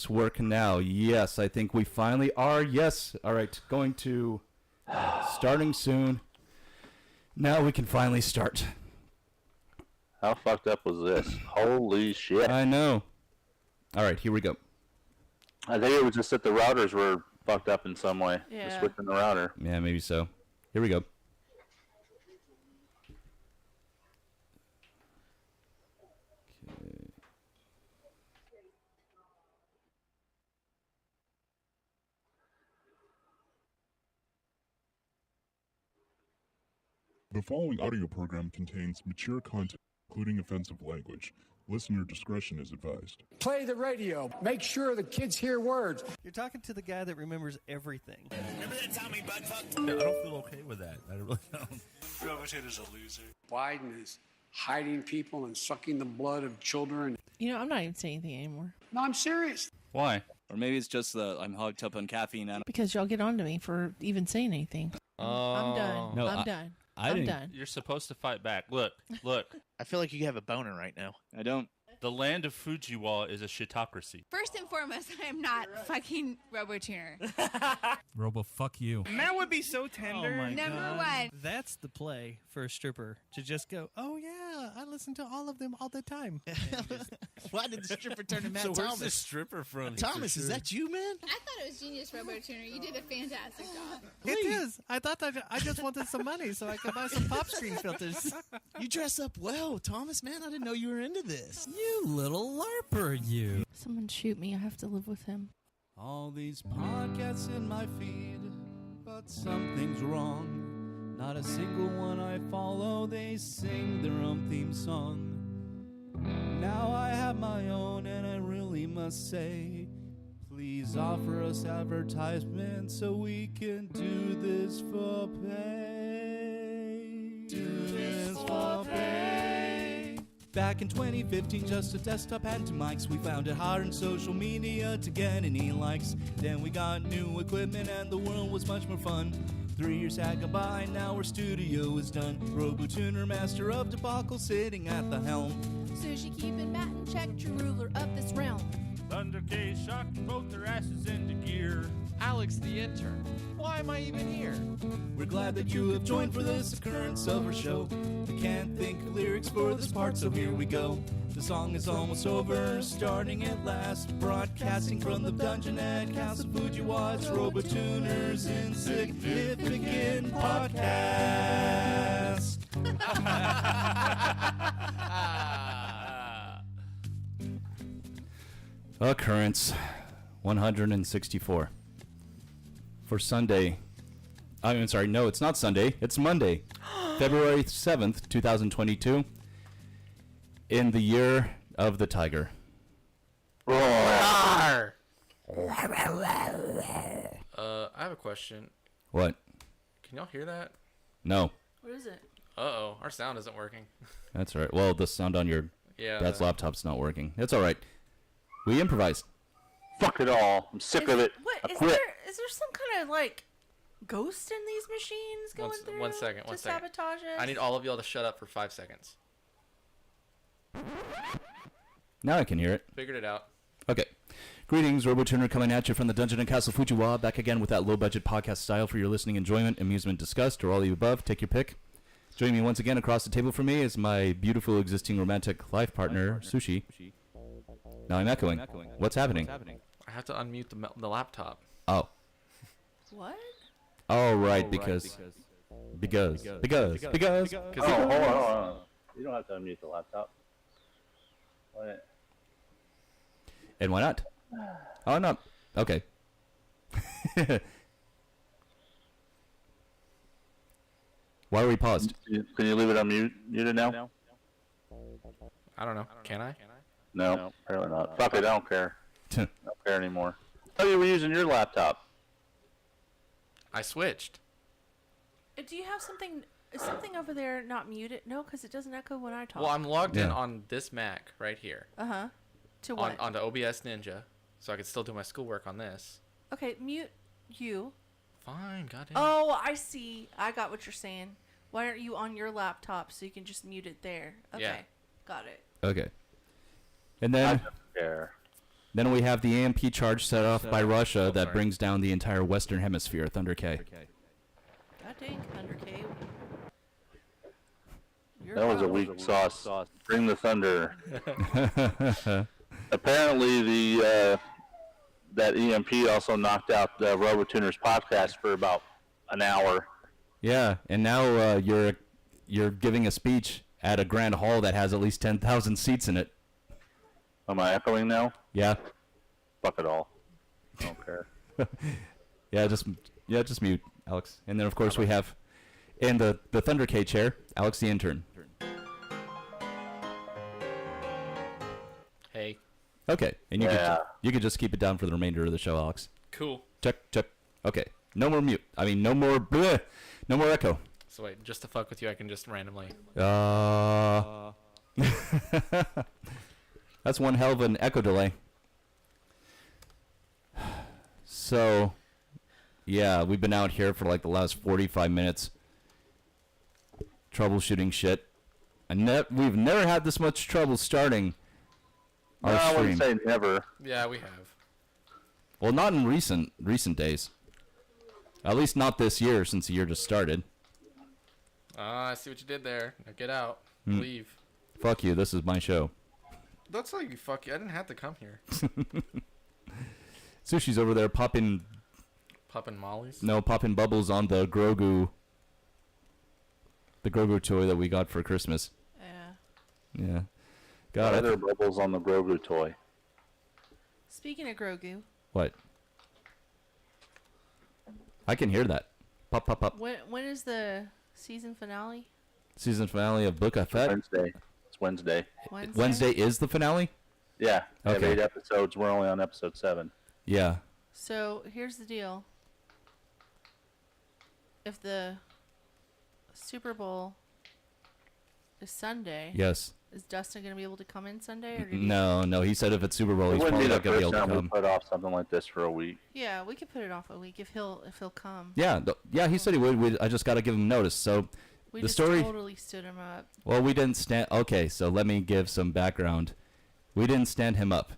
mics work now? Yes, I think we finally are. Yes. All right, going to starting soon. Now we can finally start. How fucked up was this? Holy shit. I know. All right, here we go. I think it was just that the routers were fucked up in some way. Yeah. Just switching the router. Yeah, maybe so. Here we go. Okay. The following audio program contains mature content, including offensive language. Listener discretion is advised. Play the radio. Make sure the kids hear words. You're talking to the guy that remembers everything. Remember that time we butt fucked? I don't feel okay with that. I really don't. Robotator's a loser. Biden is hiding people and sucking the blood of children. You know, I'm not even saying anything anymore. No, I'm serious. Why? Or maybe it's just I'm hogged up on caffeine. Because y'all get on to me for even saying anything. I'm done. No, I'm done. I I'm didn't. done. You're supposed to fight back. Look. I feel like you have a boner right now. I don't. The land of Fujiwa is a shitocracy. First and foremost, I am not fucking RoboTuner. Robo, fuck you. That would be so tender. Oh my Number God. one. That's the play for a stripper. To just go, oh yeah, I listen to all of them all the time. Why did the stripper turn to Matt So where's the Thomas? stripper from? Thomas, is that you, man? I thought it was genius, RoboTuner. You did a fantastic job. It is. I thought that I just wanted some money so I could buy some pop screen filters. You dress up well, Thomas, man. I didn't know you were into this. You little LARPer, you. Someone shoot me. I have to live with him. All these podcasts in my feed, but something's wrong. Not a single one I follow, they sing their own theme song. Now I have my own, and I really must say, please offer us advertisement so we can do this for pay. Do this for pay. Back in 2015, just a desktop and two mics. We found it hard on social media to get any likes. Then we got new equipment and the world was much more fun. 3 years had gone by, now our studio is done. RoboTuner, master of debacle, sitting at the helm. Sushi keeping bat in check, true ruler of this realm. Thunder K shocked both their asses into gear. Alex the intern. Why am I even here? We're glad that you have joined for this occurrence of our show. We can't think of lyrics for this part, so here we go. The song is almost over, starting at last. Broadcasting from the dungeon at Castle Fujiwa, it's RoboTuner's Insignificant Podcast. Occurrence 164 for Sunday. I'm sorry, no, it's not Sunday. It's Monday, February 7th, 2022, in the year of the tiger. I have a question. What? Can y'all hear that? No. What is it? Uh-oh, our sound isn't working. That's all right. Well, the sound on your dad's laptop's not working. It's all right. We improvised. Fuck it all. I'm sick of it. What I is quit. is there some kind of like ghost in these machines going through? One second. to sabotage us? I need all of y'all to shut up for 5 seconds. Now I can hear it. Figured it out. Okay. Greetings, RoboTuner coming at you from the Dungeon and Castle Fujiwa, back again with that low-budget podcast style for your listening enjoyment, amusement, disgust, or all of the above. Take your pick. Joining me once again across the table from me is my beautiful existing romantic life partner, Sushi. Now I'm echoing. What's happening? I have to unmute the laptop. Oh. What? Oh, right, because. Oh, hold on. You don't have to unmute the laptop. What? And why not? Oh, no. Okay. Why are we paused? Can you leave it unmuted now? I don't know. Can I? No, apparently not. Fuck it, I don't care. I don't care anymore. Oh, you were using your laptop. I switched. Do you have something? Is something over there not muted? No, because it doesn't echo when I talk. Well, I'm logged in on this Mac right here. Uh-huh. To what? Onto OBS Ninja, so I can still do my schoolwork on this. Okay, mute you. Fine, goddamn. Oh, I see. I got what you're saying. Why aren't you on your laptop so you can just mute it there? Okay, got it. Okay. And then Then we have the EMP charge set off by Russia that brings down the entire Western Hemisphere, Thunder K. God dang, Thunder K. That was a weak sauce. Bring the thunder. Apparently, that EMP also knocked out the RoboTuners podcast for about an hour. Yeah, and now you're giving a speech at a grand hall that has at least 10,000 seats in it. Am I echoing now? Yeah. Fuck it all. I don't care. just mute, Alex. And then of course we have in the Thunder K chair, Alex the intern. Hey. Okay, and you could just keep it down for the remainder of the show, Alex. Cool. Check. Okay, no more mute. I mean, no more bleh, no more echo. So wait, just to fuck with you, I can just randomly. That's one hell of an echo delay. So, yeah, we've been out here for like the last 45 minutes troubleshooting shit. We've never had this much trouble starting our stream. I wouldn't say never. Yeah, we have. Well, not in recent days. At least not this year, since the year just started. I see what you did there. Now get out. Leave. Fuck you. This is my show. Looks like you fuck you. I didn't have to come here. Sushi's over there popping mollies? No, popping bubbles on the Grogu toy that we got for Christmas. Yeah. God, there are bubbles on the Grogu toy. Speaking of Grogu. What? I can hear that. Pop, pop, pop. When is the season finale? Season finale of Book of Fett? Wednesday. It's Wednesday. Wednesday is the finale? Yeah. We have Okay. 8 episodes. We're only on episode 7. Yeah. So here's the deal. If the Super Bowl is Sunday, Yes. is Dustin going to be able to come in Sunday? Or No. He said if it's Super Bowl, It he's wouldn't probably be the not going to be first able to time we come. put off something like this for a week. Yeah, we could put it off a week if he'll come. Yeah, he said he would. I just got to give him notice. So We the just story. totally stood him up. Well, we didn't stand. Okay, so let me give some background. We didn't stand him up.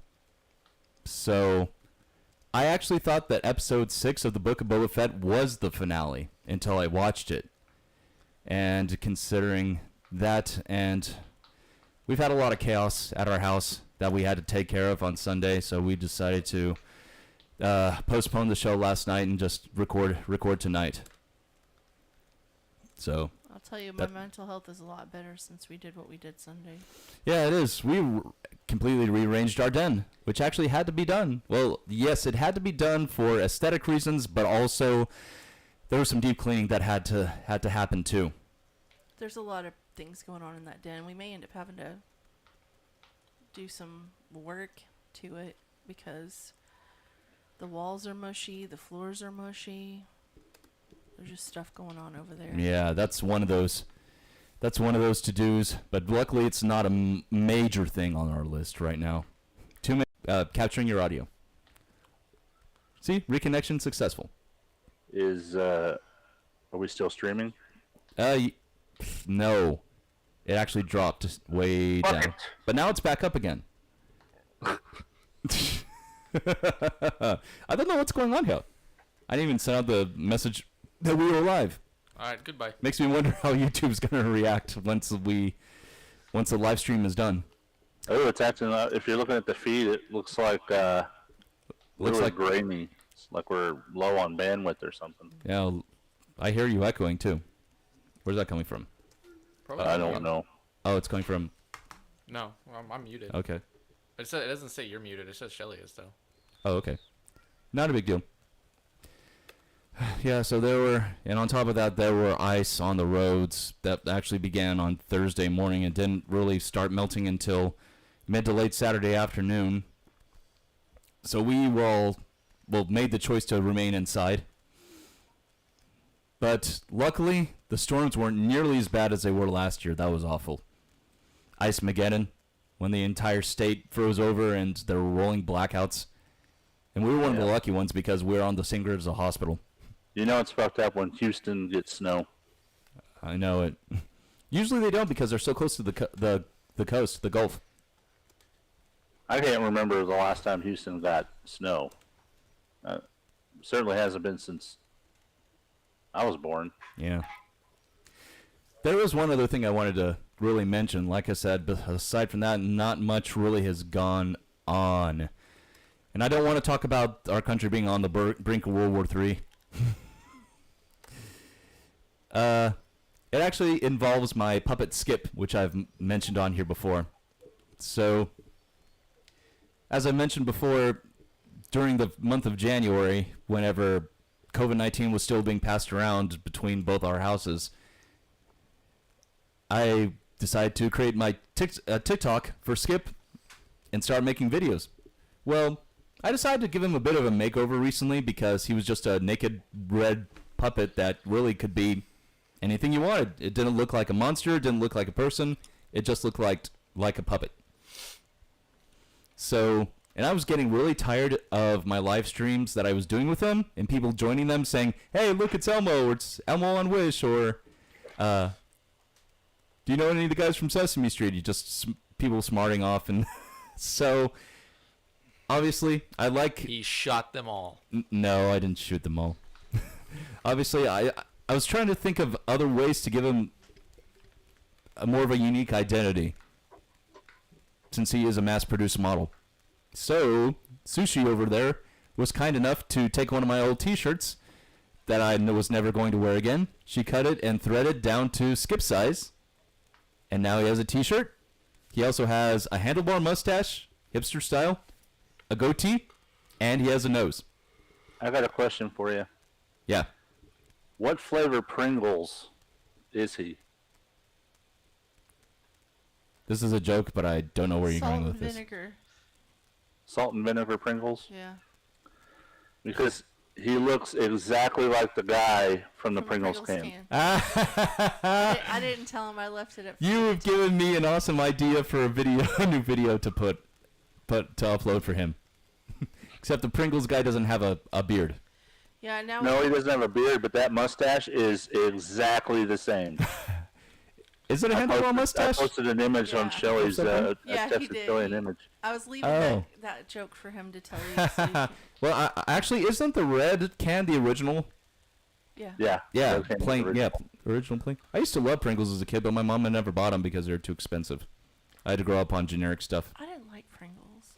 So I actually thought that episode 6 of the Book of Boba Fett was the finale until I watched it. And considering that, and we've had a lot of chaos at our house that we had to take care of on Sunday, so we decided to postpone the show last night and just record tonight. So I'll tell you, my mental health is a lot better since we did what we did Sunday. yeah, it is. We completely rearranged our den, which actually had to be done. Well, yes, it had to be done for aesthetic reasons, but also there was some deep cleaning that had to happen too. There's a lot of things going on in that den. We may end up having to do some work to it because the walls are mushy, the floors are mushy. There's just stuff going on over there. Yeah, that's one of those to-dos, but luckily it's not a major thing on our list right now. Capturing your audio. See, reconnection successful. Are we still streaming? No. It actually dropped way Fuck down. it. But now it's back up again. I don't know what's going on here. I didn't even send out the message that we were live. Alright, goodbye. Makes me wonder how YouTube's going to react once the live stream is done. Oh, it's acting. If you're looking at the feed, it looks like grainy. It's like we're low on bandwidth or something. Yeah, I hear you echoing too. Where's that coming from? I don't know. Oh, it's coming from. No, I'm muted. Okay. It doesn't say you're muted. It says Shelly is though. Oh, okay. Not a big deal. Yeah, so and on top of that, there were ice on the roads that actually began on Thursday morning and didn't really start melting until mid to late Saturday afternoon. So we made the choice to remain inside. But luckily, the storms weren't nearly as bad as they were last year. That was awful. Ice-mageddon, when the entire state froze over and there were rolling blackouts. And we were one of the lucky ones because we were on the same grid as a hospital. You know it's fucked up when Houston gets snow. I know it. Usually they don't because they're so close to the coast, the Gulf. I can't remember the last time Houston got snow. Certainly hasn't been since I was born. Yeah. There was one other thing I wanted to really mention. Like I said, but aside from that, not much really has gone on. And I don't want to talk about our country being on the brink of World War III. It actually involves my puppet Skip, which I've mentioned on here before. So, as I mentioned before, during the month of January, whenever COVID-19 was still being passed around between both our houses, I decided to create my TikTok for Skip and start making videos. Well, I decided to give him a bit of a makeover recently because he was just a naked red puppet that really could be anything you wanted. It didn't look like a monster, it didn't look like a person, it just looked like a puppet. So, and I was getting really tired of my live streams that I was doing with him and people joining them saying, "Hey, look, it's Elmo," or "It's Elmo on Wish," or "Do you know any of the guys from Sesame Street?" You just people smarting off, and so obviously I like. He shot them all. No, I didn't shoot them all. Obviously, I was trying to think of other ways to give him more of a unique identity, since he is a mass-produced model. So Sushi over there was kind enough to take one of my old T-shirts that I was never going to wear again. She cut it and threaded down to Skip size. And now he has a T-shirt. He also has a handlebar mustache, hipster style, a goatee, and he has a nose. I got a question for you. Yeah. What flavor Pringles is he? This is a joke, but I don't know where you're going with this. Salt and vinegar. Salt and vinegar Pringles? Yeah. Because he looks exactly like the guy from the Pringles can. I didn't tell him. I left it at. You have given me an awesome idea for a video, a new video to to upload for him. Except the Pringles guy doesn't have a beard. Yeah, now. No, he doesn't have a beard, but that mustache is exactly the same. Is it a handlebar mustache? I posted an image on Shelly's. Yeah, he texted did. Shelly an image. I was leaving that joke for him to tell you. Well, actually, isn't the red can the original? Yeah. Yeah. Yeah, Original. plain. Yeah, original plain. I used to love Pringles as a kid, but my mom never bought them because they were too expensive. I had to grow up on generic stuff. I didn't like Pringles.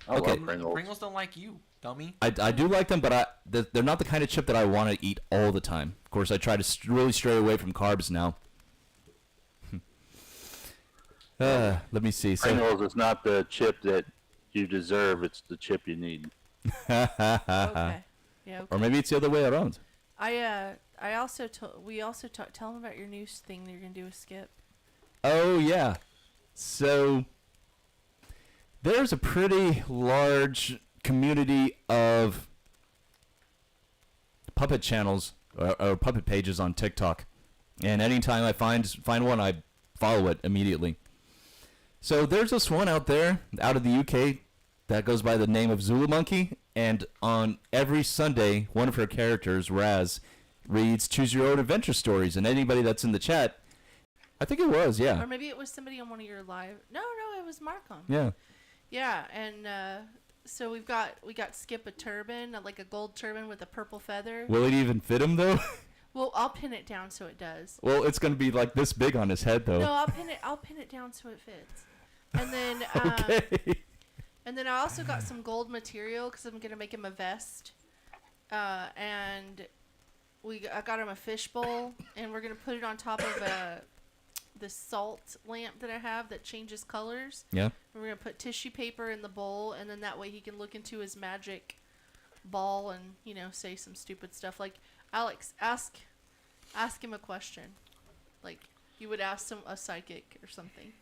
I love Pringles. Pringles don't like you, dummy. I do like them, but they're not the kind of chip that I want to eat all the time. Of course, I try to really stray away from carbs now. Let me see. Pringles is not the chip that you deserve. It's the chip you need. Okay. Yeah. Okay. Or maybe it's the other way around. I also tell him about your new thing that you're gonna do with Skip. Oh yeah. So there's a pretty large community of puppet channels or puppet pages on TikTok, and anytime I find one, I follow it immediately. So there's this one out there, out of the UK, that goes by the name of Zulu Monkey, and on every Sunday, one of her characters, Raz, reads Choose Your Own Adventure stories, and anybody that's in the chat, I think it was, yeah. Or maybe it was somebody on one of your live. No, it was Markham. Yeah. Yeah, and so we got Skip a turban, like a gold turban with a purple feather. Will it even fit him though? Well, I'll pin it down so it does. Well, it's gonna be like this big on his head though. No, I'll pin it down so it fits. And then okay. And then I also got some gold material because I'm gonna make him a vest. And I got him a fishbowl, and we're gonna put it on top of this salt lamp that I have that changes colors. Yeah. We're gonna put tissue paper in the bowl, and then that way he can look into his magic ball and say some stupid stuff like, Alex, ask him a question, like you would ask a psychic or something.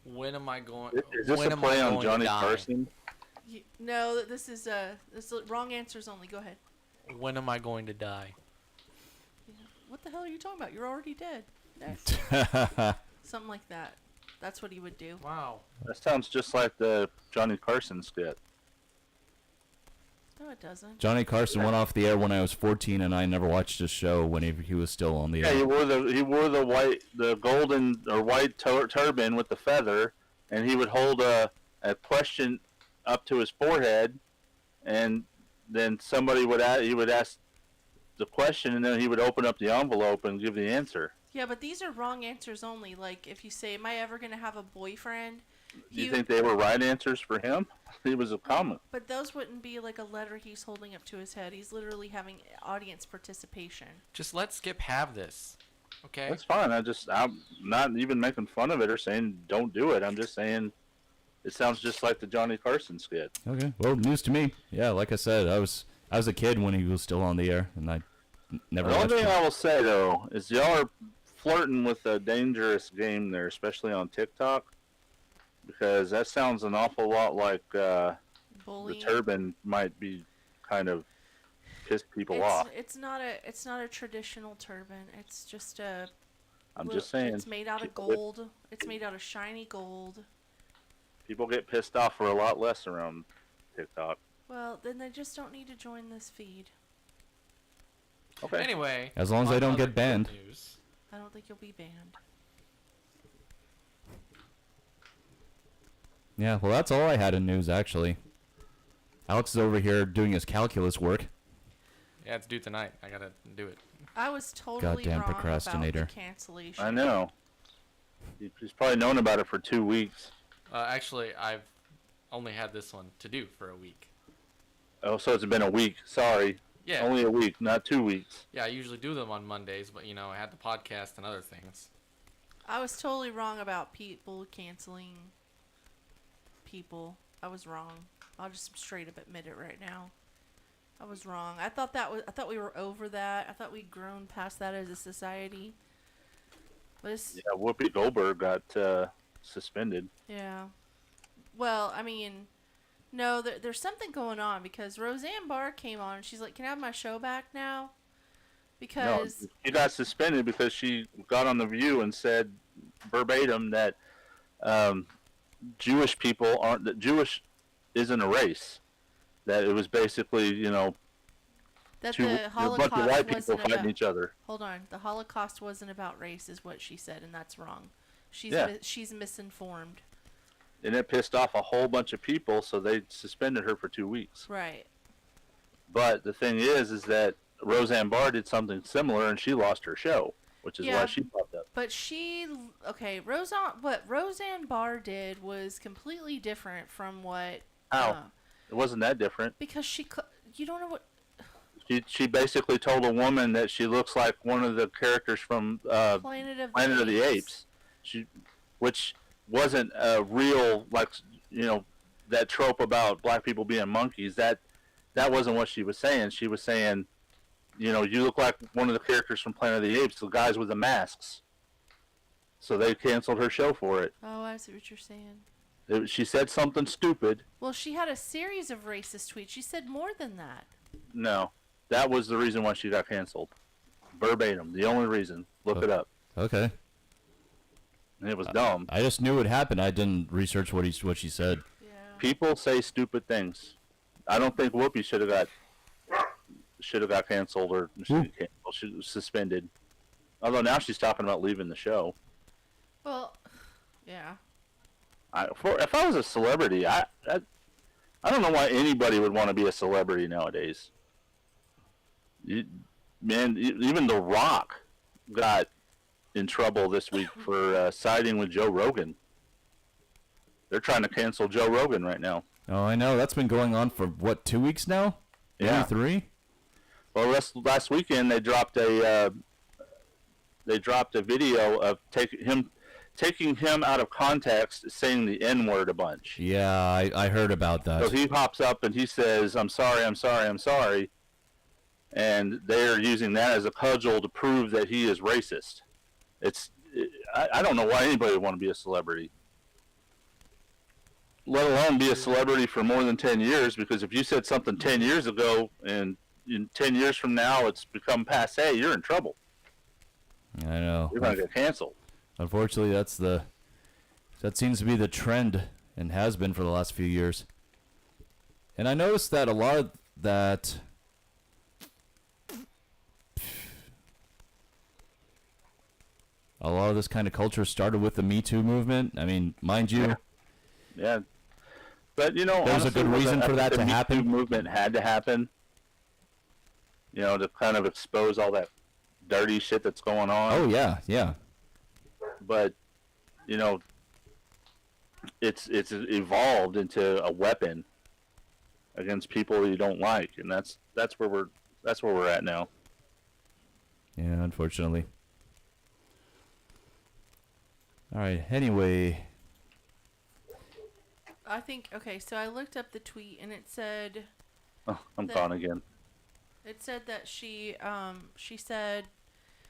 When am I going? Is this a play on Johnny Carson? No, this is wrong answers only. Go ahead. When am I going to die? What the hell are you talking about? You're already dead. Something like that. That's what he would do. Wow. That sounds just like the Johnny Carson skit. No, it doesn't. Johnny Carson went off the air when I was 14, and I never watched his show when he was still on the air. Yeah, he wore the golden or white turban with the feather, and he would hold a a question up to his forehead, and then somebody would he would ask the question, and then he would open up the envelope and give the answer. Yeah, but these are wrong answers only. Like, if you say, am I ever going to have a boyfriend? Do you think they were right answers for him? He was a comment. But those wouldn't be like a letter he's holding up to his head. He's literally having audience participation. Just let Skip have this, okay? That's fine. I'm not even making fun of it or saying don't do it. I'm just saying it sounds just like the Johnny Carson skit. Okay. Well, news to me. Yeah, like I said, I was a kid when he was still on the air, and I never. The watched only thing him. I will say though is y'all are flirting with a dangerous game there, especially on TikTok, because that sounds an awful lot like the turban might be kind of piss people off. It's not a traditional turban. It's just a. I'm just saying. It's made out of gold. It's made out of shiny gold. People get pissed off for a lot less around TikTok. Well, then they just don't need to join this feed. Okay. Anyway. As long as I don't get banned. News. I don't think you'll be banned. Yeah, well, that's all I had in news, actually. Alex is over here doing his calculus work. Yeah, it's due tonight. I gotta do it. I was totally Goddamn wrong procrastinator. about the cancellation. I know. He's probably known about it for 2 weeks. Actually, I've only had this one to do for a week. Oh, so it's been a week. Sorry. Yeah. Only a week, not 2 weeks. Yeah, I usually do them on Mondays, but you know, I had the podcast and other things. I was totally wrong about people canceling people. I was wrong. I'll just straight up admit it right now. I was wrong. I thought we were over that. I thought we'd grown past that as a society. But it's, Yeah, Whoopi Goldberg got suspended. yeah. Well, I mean, no, there's something going on because Roseanne Barr came on and she's like, "Can I have my show back now?" Because No, she got suspended because she got on The View and said verbatim that Jewish people aren't, that Jewish isn't a race. That it was basically, you know, that a the Holocaust bunch of white people wasn't fighting about, each other. Hold on, the Holocaust wasn't about race, is what she said, and that's wrong. She's misinformed. And it pissed off a whole bunch of people, so they suspended her for 2 weeks. Right. But the thing is that Roseanne Barr did something similar, and she lost her show, which is why she popped up. But what Roseanne Barr did was completely different from what. How? It wasn't that different. Because you don't know what. She basically told a woman that she looks like one of the characters from Planet of the Apes. Which wasn't a real, like, you know, that trope about black people being monkeys. That wasn't what she was saying. She was saying, you know, you look like one of the characters from Planet of the Apes, the guys with the masks. So they canceled her show for it. Oh, I see what you're saying. She said something stupid. Well, she had a series of racist tweets. She said more than that. No, that was the reason why she got canceled. Verbatim, the only reason. Look it up. Okay. And it was dumb. I just knew it happened. I didn't research what she said. Yeah. People say stupid things. I don't think Whoopi should have got canceled or she was suspended. Although now she's talking about leaving the show. Well, yeah. If I was a celebrity, I don't know why anybody would want to be a celebrity nowadays. Even The Rock got in trouble this week for siding with Joe Rogan. They're trying to cancel Joe Rogan right now. Oh, I know. That's been going on for, what, 2 weeks now? Yeah. Maybe 3? Well, last weekend they dropped a video of taking him out of context, saying the N-word a bunch. Yeah, I heard about that. So he hops up and he says, "I'm sorry, I'm sorry, I'm sorry," and they're using that as a cudgel to prove that he is racist. I don't know why anybody would want to be a celebrity, let alone be a celebrity for more than 10 years, because if you said something 10 years ago and in 10 years from now it's become passé, you're in trouble. I know. You're going to get canceled. Unfortunately, that seems to be the trend and has been for the last few years. And I noticed that a lot of this kind of culture started with the Me Too movement. I mean, mind you. Yeah. But you know, There's a good reason for that to happen. The movement had to happen. You know, to kind of expose all that dirty shit that's going on. Oh yeah, yeah. But you know, it's evolved into a weapon against people you don't like, and that's where we're at now. Yeah, unfortunately. All right. Anyway, I think, okay, so I looked up the tweet and it said... Oh, I'm gone again. It said that she said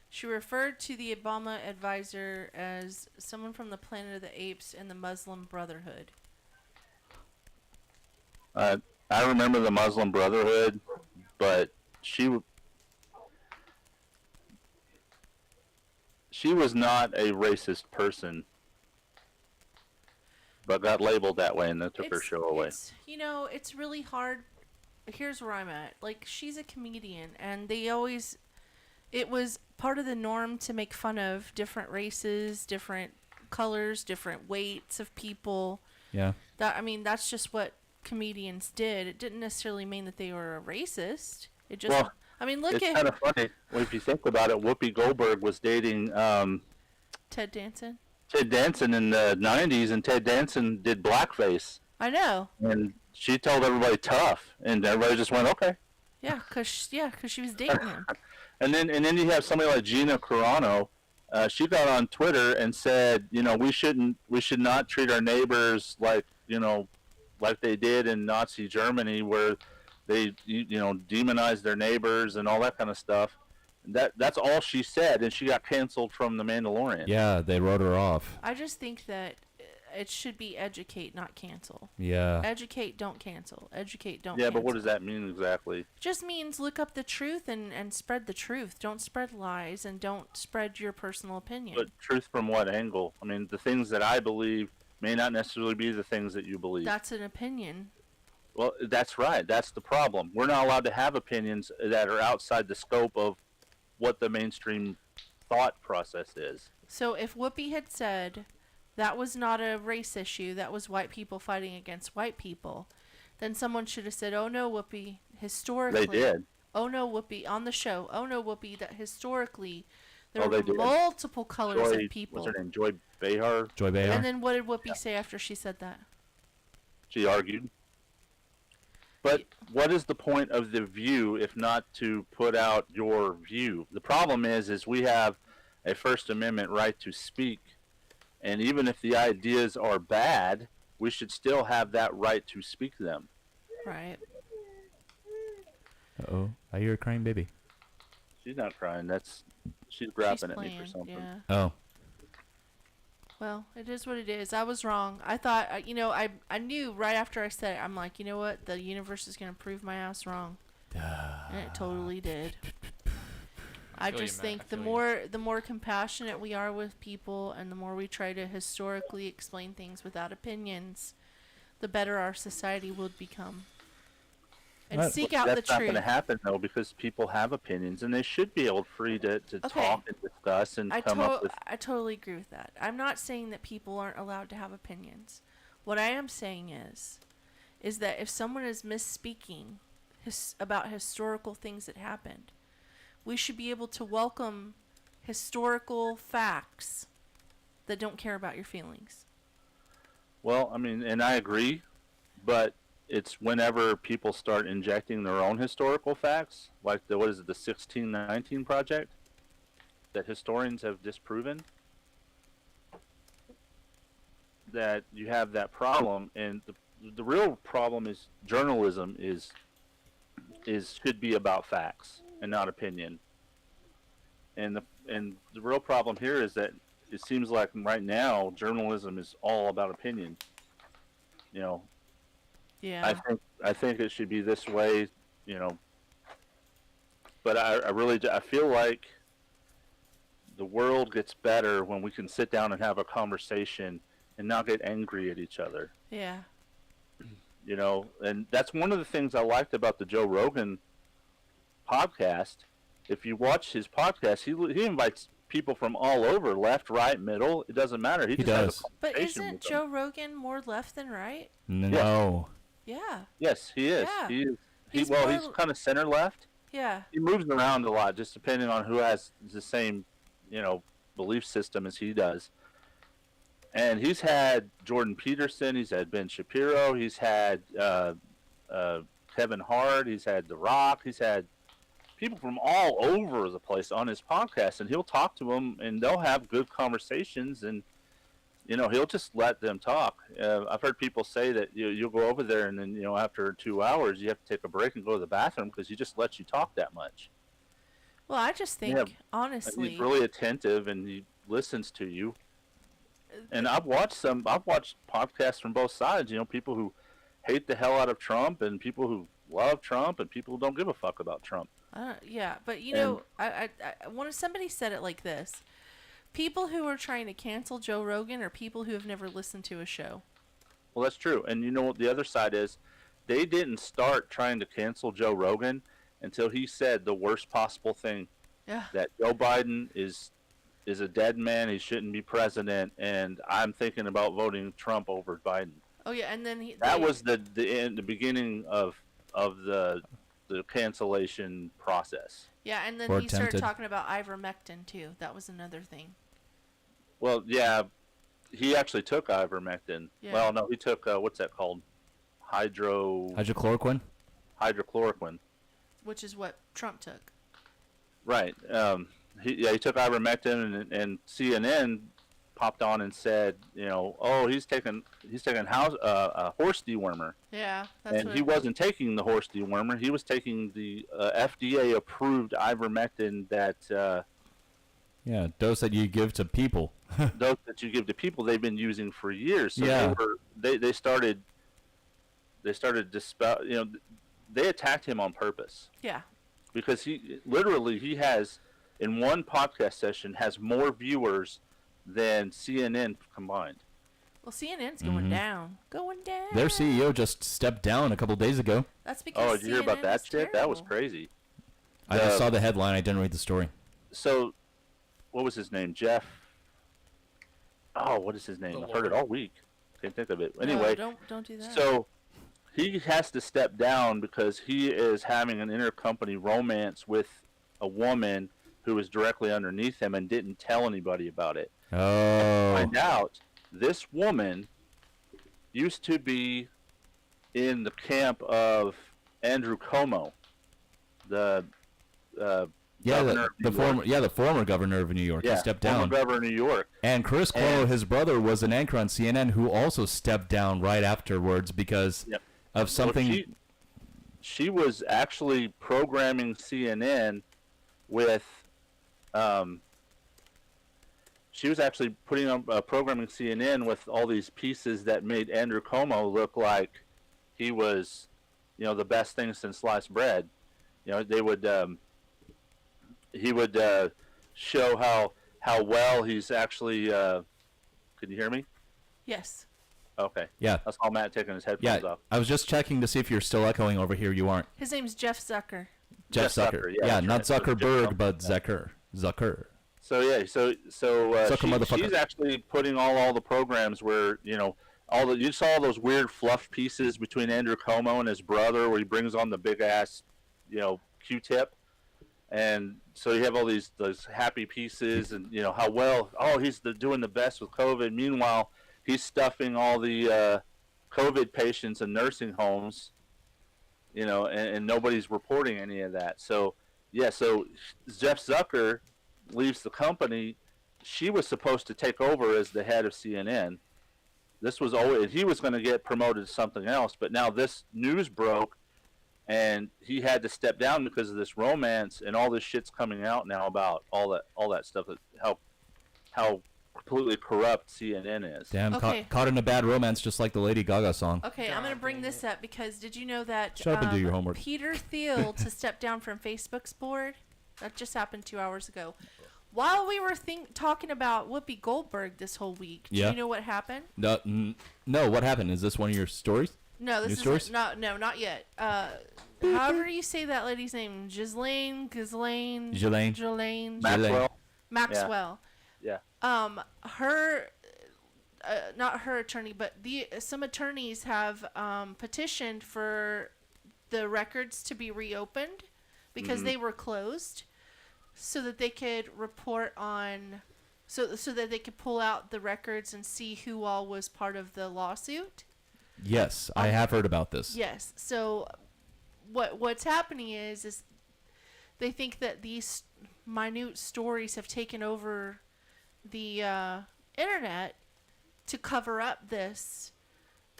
she referred to the Obama advisor as someone from the Planet of the Apes and the Muslim Brotherhood. I remember the Muslim Brotherhood, but she was not a racist person, but got labeled that way, and that took her show away. You know, it's really hard. Here's where I'm at. Like, she's a comedian, and it was part of the norm to make fun of different races, different colors, different weights of people. Yeah. That's just what comedians did. It didn't necessarily mean that they were a racist. It just, well, look it's at... kind of funny. Well, if you think about it, Whoopi Goldberg was dating Ted Danson? Ted Danson in the 90s, and Ted Danson did blackface. I know. And she told everybody tough, and everybody just went, okay. Yeah, cause she was dating him. And then you have somebody like Gina Carano. She got on Twitter and said, you know, we should not treat our neighbors like they did in Nazi Germany, where they demonized their neighbors and all that kind of stuff. That's all she said, and she got canceled from The Mandalorian. Yeah, they wrote her off. I just think that it should be educate, not cancel. Yeah. Educate, don't cancel. Educate, don't Yeah, cancel. but what does that mean exactly? Just means look up the truth and spread the truth. Don't spread lies, and don't spread your personal opinion. But truth from what angle? I mean, the things that I believe may not necessarily be the things that you believe. That's an opinion. Well, that's right. That's the problem. We're not allowed to have opinions that are outside the scope of what the mainstream thought process is. So if Whoopi had said that was not a race issue, that was white people fighting against white people, then someone should have said, oh no, Whoopi, historically. They did. Oh no, Whoopi, on the show. Oh no, Whoopi, that historically there they were did. multiple colors of people. What's her name? Joy Behar? Joy Behar. And then what did Whoopi say after she said that? She argued. But what is the point of The View if not to put out your view? The problem is we have a First Amendment right to speak, and even if the ideas are bad, we should still have that right to speak them. Right. Uh-oh. I hear a crying baby. She's not crying. She's grabbing at me for something. Yeah. Oh. Well, it is what it is. I was wrong. I thought, I knew right after I said it, I'm like, you know what? The universe is going to prove my ass wrong. And it totally did. I just think the more compassionate we are with people, and the more we try to historically explain things without opinions, the better our society would become. And seek out the truth. That's not going to happen, though, because people have opinions, and they should be able free to talk and discuss and come up with... I totally agree with that. I'm not saying that people aren't allowed to have opinions. What I am saying is that if someone is misspeaking about historical things that happened, we should be able to welcome historical facts that don't care about your feelings. Well, I mean, and I agree, but it's whenever people start injecting their own historical facts, like the 1619 Project, that historians have disproven, that you have that problem. And the real problem is journalism should be about facts and not opinion. And the real problem here is that it seems like right now journalism is all about opinion. Yeah. I think it should be this way, But I feel like the world gets better when we can sit down and have a conversation and not get angry at each other. Yeah. And that's one of the things I liked about the Joe Rogan podcast. If you watch his podcast, he invites people from all over, left, right, middle. It doesn't matter. He just has does. a But conversation isn't with Joe them. Rogan more left than right? No. Yeah. Yes, he is. Yeah. He is. He's He's more- kind of center left. Yeah. He moves around a lot, just depending on who has the same, belief system as he does. And he's had Jordan Peterson, he's had Ben Shapiro, he's had Kevin Hart, he's had The Rock, he's had people from all over the place on his podcast, and he'll talk to them, and they'll have good conversations, and he'll just let them talk. I've heard people say that you'll go over there, and then after 2 hours you have to take a break and go to the bathroom because he just lets you talk that much. Well, I just think, Yeah, honestly, he's really attentive and he listens to you. And I've watched podcasts from both sides. People who hate the hell out of Trump, and people who love Trump, and people who don't give a fuck about Trump. yeah, but I somebody said it like this: people who are trying to cancel Joe Rogan are people who have never listened to a show. Well, that's true. And what the other side is? They didn't start trying to cancel Joe Rogan until he said the worst possible thing. Yeah. That Joe Biden is a dead man. He shouldn't be president, and I'm thinking about voting Trump over Biden. Oh yeah, and then That was the beginning of the cancellation process. Yeah, and then Or he started attempted. talking about ivermectin too. That was another thing. Well, yeah, he actually took ivermectin. Yeah. Well, no, he took what's that called? Hydrochloroquine? Hydrochloroquine. Which is what Trump took. Right. He took ivermectin, and CNN popped on and said, he's taking a horse dewormer. Yeah, that's And what he wasn't taking the horse dewormer. He was taking the FDA approved ivermectin that dose that you give to people. dose that you give to people they've been using for years. So Yeah. they started they attacked him on purpose. Yeah. Because he has in one podcast session has more viewers than CNN combined. Well, CNN's going down. Going down. Their CEO just stepped down a couple days ago. That's because did you hear about CNN that is shit? That was terrible. crazy. I just saw the headline. I didn't read the story. So, what was his name? Jeff. Oh, what is his name? I've heard it all week. Can't think of it. Anyway, don't do that. so he has to step down because he is having an intercompany romance with a woman who is directly underneath him and didn't tell anybody about it. Oh. Find out this woman used to be in the camp of Andrew Cuomo, the governor of New York. The former governor of New York. He stepped down. Former governor of New York. And Chris Cuomo, his brother, was an anchor on CNN who also stepped down right afterwards because of something. Well, she was actually programming CNN with. She was actually putting on programming CNN with all these pieces that made Andrew Cuomo look like he was, the best thing since sliced bread. They would. He would show how well he's actually. Can you hear me? Yes. Okay. Yeah. That's all Matt taking his headphones off. I was just checking to see if you're still echoing over here. You aren't. His name's Jeff Zucker. Jeff Zucker. Yeah, not right. So Zuckerberg, but Zucker. So yeah, motherfucker. she's actually putting all the programs where you saw all those weird fluff pieces between Andrew Cuomo and his brother where he brings on the big ass Q-tip, and so you have all those happy pieces and how well he's doing the best with COVID. Meanwhile, he's stuffing all the COVID patients in nursing homes, and nobody's reporting any of that. So so Jeff Zucker leaves the company. She was supposed to take over as the head of CNN. This was he was going to get promoted to something else, but now this news broke, and he had to step down because of this romance, and all this shit's coming out now about all that stuff, how completely corrupt CNN is. Damn, Okay. caught in a bad romance, just like the Lady Gaga song. Okay, I'm going to bring this up because did you know that Shut up and do your homework. Peter Thiel to step down from Facebook's board? That just happened 2 hours ago. While we were talking about Whoopi Goldberg this whole week, do you know what happened? No, what happened? Is this one of your stories? No, this is not yet. However you say that lady's name, Ghislaine. Maxwell. Maxwell. Yeah. Her, not her attorney, but some attorneys have petitioned for the records to be reopened because they were closed, so that they could report on, so that they could pull out the records and see who all was part of the lawsuit. Yes, I have heard about this. Yes. So what's happening is they think that these minute stories have taken over the internet to cover up this,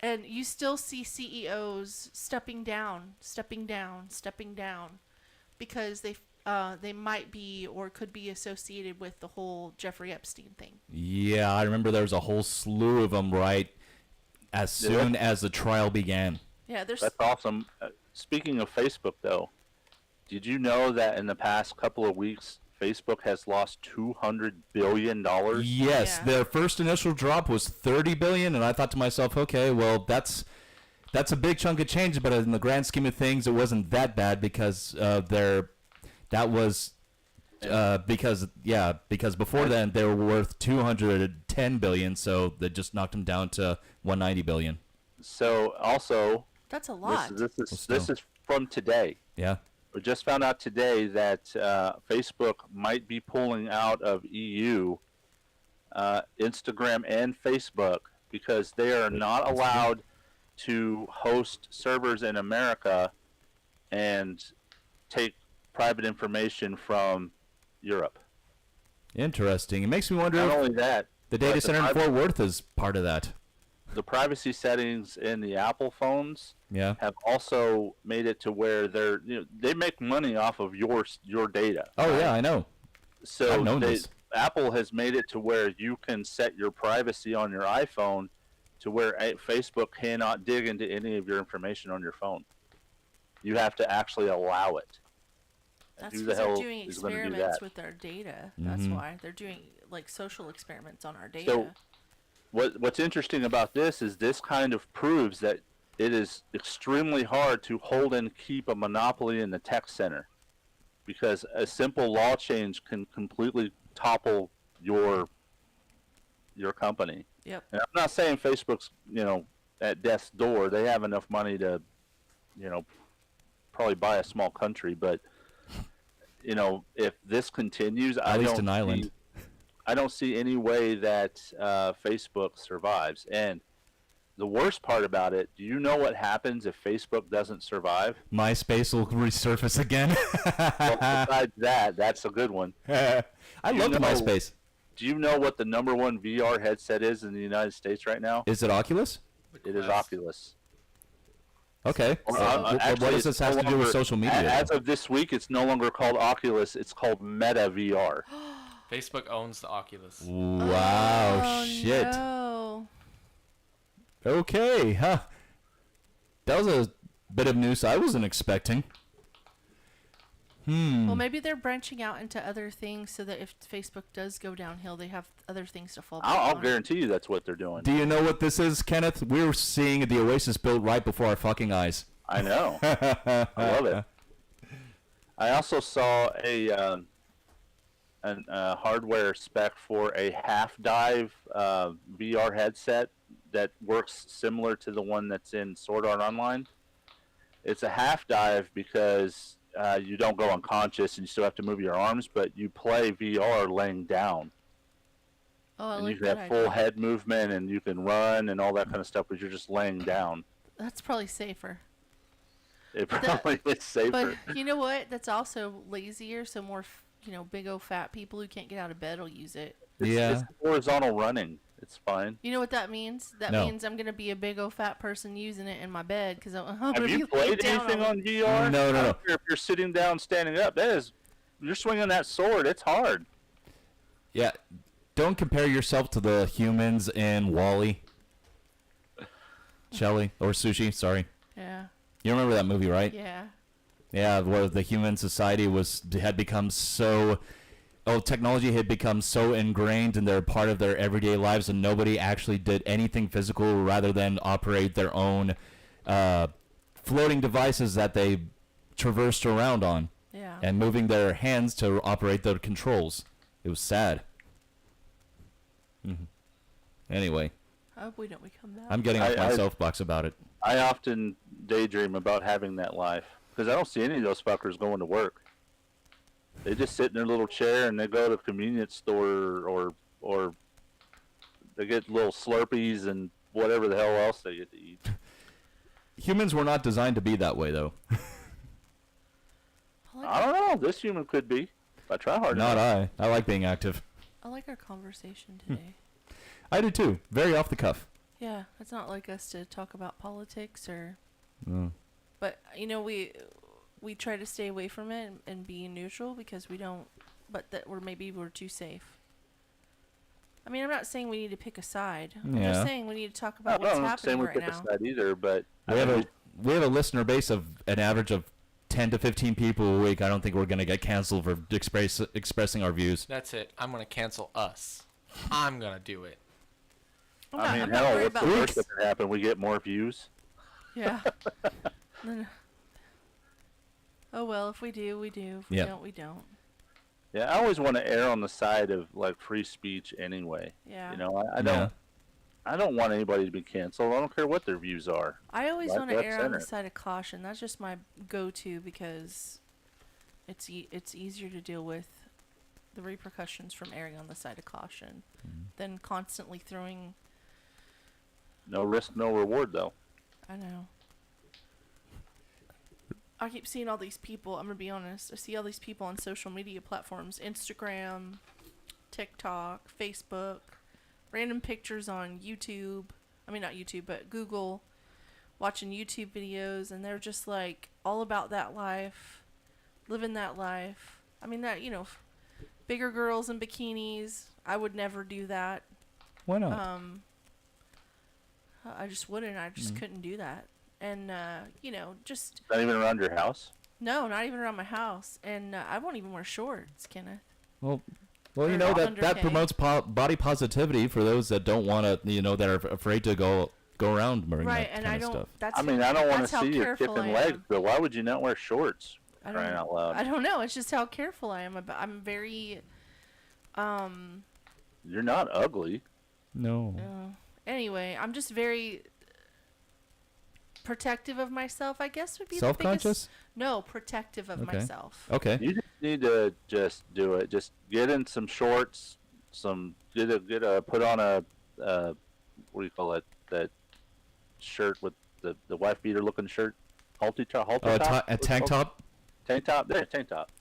and you still see CEOs stepping down, because they might be or could be associated with the whole Jeffrey Epstein thing. Yeah, I remember there was a whole slew of them right as soon as the trial began. Yeah, that's awesome. Speaking of Facebook, though, did you know that in the past couple of weeks, Facebook has lost $200 billion? Yes, their first initial drop was $30 billion, and I thought to myself, okay, well, that's a big chunk of change, but in the grand scheme of things, it wasn't that bad because because before then they were worth $210 billion, so they just knocked them down to $190 billion. So also, that's a lot. This is from today. Yeah. We just found out today that Facebook might be pulling out of EU, Instagram and Facebook, because they are not allowed to host servers in America and take private information from Europe. Interesting. It makes me wonder Not if only that, the data center in Fort Worth is part of that. The privacy settings in the Apple phones have also made it to where they make money off of your data. Oh, right? Yeah, I know. So I've known this. Apple has made it to where you can set your privacy on your iPhone to where Facebook cannot dig into any of your information on your phone. You have to actually allow it. That's because they're doing experiments with our data. That's why they're doing like social experiments on our data. So what's interesting about this is this kind of proves that it is extremely hard to hold and keep a monopoly in the tech center, because a simple law change can completely topple your company. Yep. And I'm not saying Facebook's at death's door. They have enough money to probably buy a small country, but if this continues, at least an island. I don't see any way that Facebook survives. And the worst part about it, do you know what happens if Facebook doesn't survive? MySpace will resurface again. Well, besides that, that's a good one. I love MySpace. Do you know what the #1 VR headset is in the United States right now? Is it Oculus? It is Oculus. Okay. What does this have to do with social media? As of this week, it's no longer called Oculus. It's called Meta VR. Facebook owns the Oculus. Wow, shit. No. Okay, huh. That was a bit of news I wasn't expecting. Well, maybe they're branching out into other things so that if Facebook does go downhill, they have other things to fall back I'll on. guarantee you that's what they're doing. Do you know what this is, Kenneth? We're seeing the Oasis built right before our fucking eyes. I know. I love it. I also saw a hardware spec for a half dive VR headset that works similar to the one that's in Sword Art Online. It's a half dive because you don't go unconscious and you still have to move your arms, but you play VR laying down. Oh, I and like you can have full head movement and you can run and all that kind of stuff, but you're just laying down. That's probably safer. It probably is safer. But you know what? That's also lazier, so more, big old fat people who can't get out of bed will use it. It's horizontal running. It's fine. You know what that means? That means I'm going to be a big old fat person using it in my bed because I'm going to Have be you played anything on VR? No. I don't care if you're sitting down, standing up. You're swinging that sword. It's hard. Yeah. Don't compare yourself to the humans in WALL-E. Shelly. Or Sushi, sorry. Yeah. You remember that movie, right? Yeah. Yeah, where the human society had become so... technology had become so ingrained in their part of their everyday lives, and nobody actually did anything physical rather than operate their own floating devices that they traversed around on. Yeah. And moving their hands to operate the controls. It was sad. Mm-hmm. Anyway. I hope we don't become that. I'm getting off my soapbox about it. I often daydream about having that life because I don't see any of those fuckers going to work. They just sit in their little chair and they go to a convenience store or they get little Slurpees and whatever the hell else they get to eat. Humans were not designed to be that way, though. I don't know. This human could be. If I try hard enough. Not I like being active. I like our conversation today. I do too. Very off the cuff. Yeah, it's not like us to talk about politics or... But, you know, we try to stay away from it and be neutral because we don't... But that we're too safe. I mean, I'm not saying we need to pick a side. I'm just saying we need to talk about what's happening right now. I'm not saying we pick a side either, but... We have a listener base of an average of 10 to 15 people a week. I don't think we're going to get canceled for expressing our views. That's it. I'm going to cancel us. I'm going to do it. I mean, hell, what's the worst that can happen? We get more views. Yeah. Oh, well, if we do, we do. If we don't, we don't. Yeah, I always want to err on the side of, like, free speech anyway. Yeah. You know, I don't want anybody to be canceled. I don't care what their views are. I always want to err on the side of caution. That's just my go-to because it's easier to deal with the repercussions from erring on the side of caution than constantly throwing... No risk, no reward, though. I know. I keep seeing all these people. I'm going to be honest. I see all these people on social media platforms. Instagram, TikTok, Facebook. Random pictures on YouTube. I mean, not YouTube, but Google. Watching YouTube videos. And they're just like all about that life. Living that life. I mean, that, you know, bigger girls in bikinis. I would never do that. Why not? I just wouldn't. I just couldn't do that. And, you know, just... Not even around your house? No, not even around my house. And I won't even wear shorts, Kenneth. Well, you know, that promotes body positivity for those that don't want to, you know, that are afraid to go around wearing that kind of stuff. I don't want to see your chicken legs, but why would you not wear shorts? Crying out loud. I don't know. It's just how careful I am. I'm very... You're not ugly. No. Anyway, I'm just very protective of myself, I guess would be self-conscious? The biggest... No, protective of myself. Okay. You just need to just do it. Just get in some shorts, put on a what do you call it? That shirt with the wife beater looking shirt. Halty top. A tank top? Tank top. There, tank top.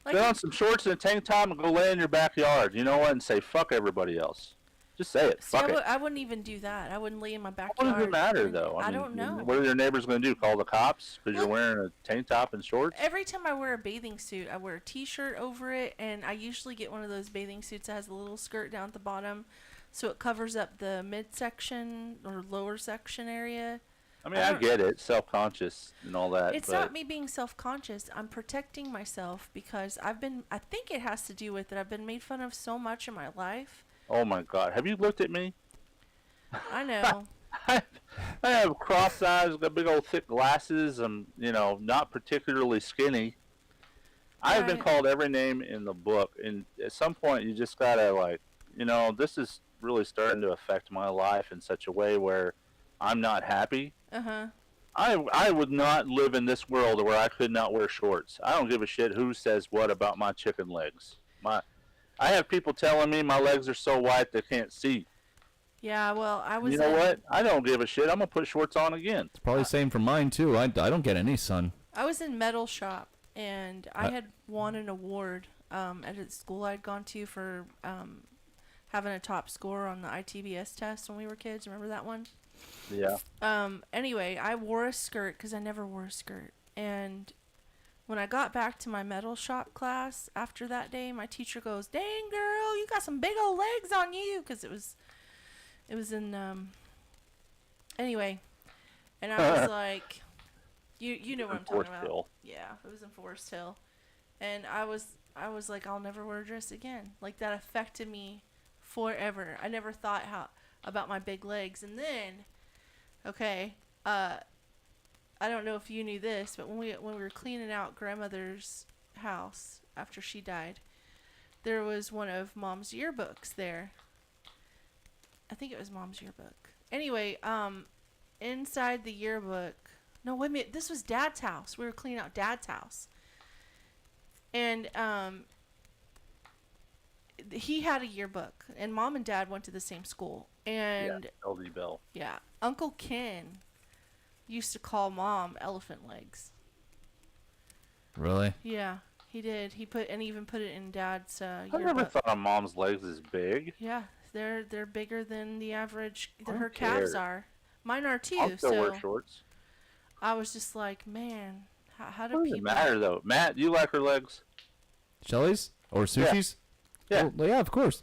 Like put on some shorts and a tank top and go lay in your backyard. You know what? And say fuck everybody else. Just say it. See, I wouldn't even do that. I wouldn't lay in my backyard. What does it matter, though? I don't know. What are your neighbors going to do? Call the cops because you're wearing a tank top and shorts? Every time I wear a bathing suit, I wear a T-shirt over it, and I usually get one of those bathing suits that has a little skirt down at the bottom, so it covers up the midsection or lower section area. I mean, I get it, self-conscious and all that. It's not me being self-conscious. I'm protecting myself because I think it has to do with that I've been made fun of so much in my life. Oh my God! Have you looked at me? I know. I have cross eyes, got big old thick glasses. I'm, not particularly skinny. I've been called every name in the book, and at some point you just gotta this is really starting to affect my life in such a way where I'm not happy. I would not live in this world where I could not wear shorts. I don't give a shit who says what about my chicken legs. I have people telling me my legs are so white they can't see. Yeah, well, I was... You know what? I don't give a shit. I'm going to put shorts on again. It's probably the same for mine, too. I don't get any sun. I was in metal shop, and I had won an award at a school I'd gone to for having a top score on the ITBS test when we were kids. Remember that one? Yeah. Anyway, I wore a skirt because I never wore a skirt. And... when I got back to my metal shop class after that day, my teacher goes, "Dang, girl, you got some big old legs on you," because it was in anyway, and I was like, you know what I'm talking about? Hill. Yeah, it was in Forest Hill, and I was like, I'll never wear a dress again. Like that affected me forever. I never thought about my big legs, and then, I don't know if you knew this, but when we were cleaning out grandmother's house after she died, there was one of Mom's yearbooks there. I think it was Mom's yearbook. Anyway, inside the yearbook. No, wait a minute. This was Dad's house. We were cleaning out Dad's house. And he had a yearbook, and Mom and Dad went to the same school. And LD Bell. yeah, Uncle Ken used to call Mom elephant legs. Really? Yeah, he did. He even put it in Dad's I yearbook. never thought of Mom's legs as big. Yeah, they're bigger than the average. I Her don't calves care. are. Mine are too. I'll still so wear shorts. I was just like, man, how do What does it people? matter though? Matt, you like her legs? Shelly's or Susie's? Yeah. Well, yeah, of course.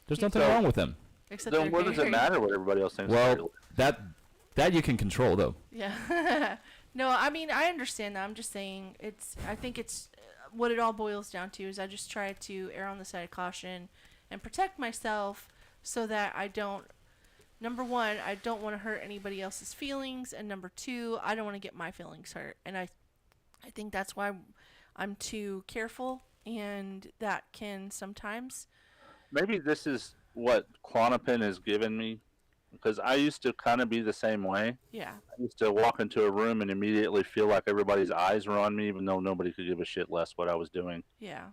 There's nothing So- wrong with them. Except Then they're what does it hairy. matter what everybody else thinks? Well, that you can control though. Yeah. No, I mean I understand that. I'm just saying I think it's what it all boils down to is I just try to err on the side of caution and protect myself so that I don't. Number one, I don't want to hurt anybody else's feelings, and number two, I don't want to get my feelings hurt. And I think that's why I'm too careful, and that can sometimes. Maybe this is what Klonopin has given me, because I used to kind of be the same way. Yeah. I used to walk into a room and immediately feel like everybody's eyes were on me, even though nobody could give a shit less what I was doing. Yeah.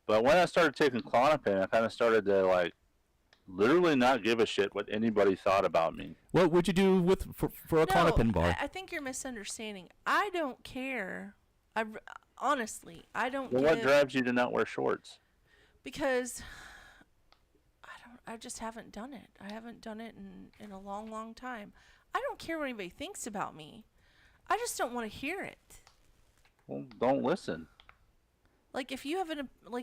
But when I started taking Klonopin, I kind of started to like literally not give a shit what anybody thought about me. What would you do for a Klonopin bar? I think you're misunderstanding. I don't care. Honestly, I don't. Well, what drives you to not wear shorts? Because I just haven't done it. I haven't done it in a long, long time. I don't care what anybody thinks about me. I just don't want to hear it. Well, don't listen. Like if you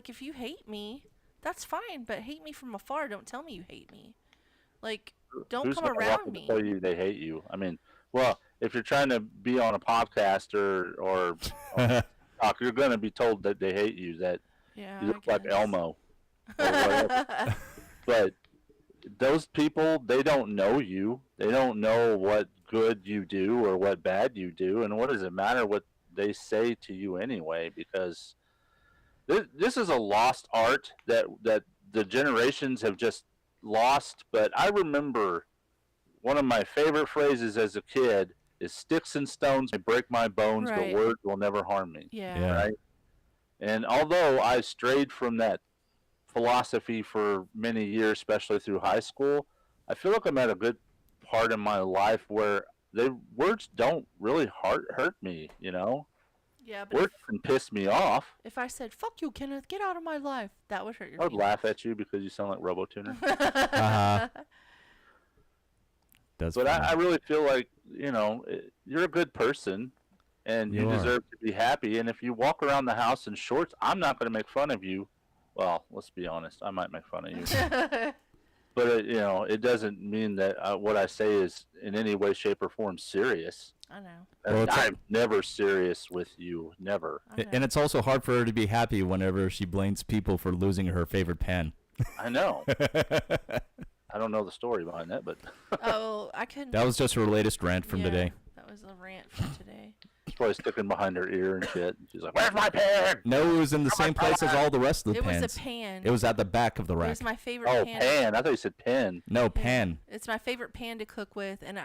if you hate me, that's fine. But hate me from afar. Don't tell me you hate me. Like don't Who's come gonna walk around up and me. Tell you they hate you. I mean, well, if you're trying to be on a podcast or talk, you're going to be told that they hate you. That Yeah, you look like Elmo. Or whatever. But those people, they don't know you. They don't know what good you do or what bad you do. And what does it matter what they say to you anyway? Because this is a lost art that the generations have just lost. But I remember one of my favorite phrases as a kid is "Sticks and stones may break my bones, Right. but words will never harm me." Yeah. Right? And although I strayed from that philosophy for many years, especially through high school, I feel like I'm at a good part in my life where the words don't really hurt me, you know? Yeah, but Words can piss me off. if I said "fuck you, Kenneth, get out of my life," that would hurt your I would feelings. laugh at you because you sound like RoboTuner. That's But funny. I really feel like, you know, you're a good person and you You are. deserve to be happy. And if you walk around the house in shorts, I'm not going to make fun of you. Well, let's be honest. I might make fun of you. But, you know, it doesn't mean that what I say is in any way, shape, or form serious. I know. Well, it's- I'm never serious with you. Never. And it's also hard for her to be happy whenever she blames people for losing her favorite pen. I know. I don't know the story behind that, but Oh, I couldn't. That was just her latest rant from Yeah, today. That was a rant from today. it's probably sticking behind her ear and shit. She's like, "Where's my pen?" No, it was in the same place as all the rest of the It was a pans. pan. It was at the back of the It rack. was my favorite Oh, pan. pan. I thought you said pen. No, pan. It's my favorite pan to cook with, and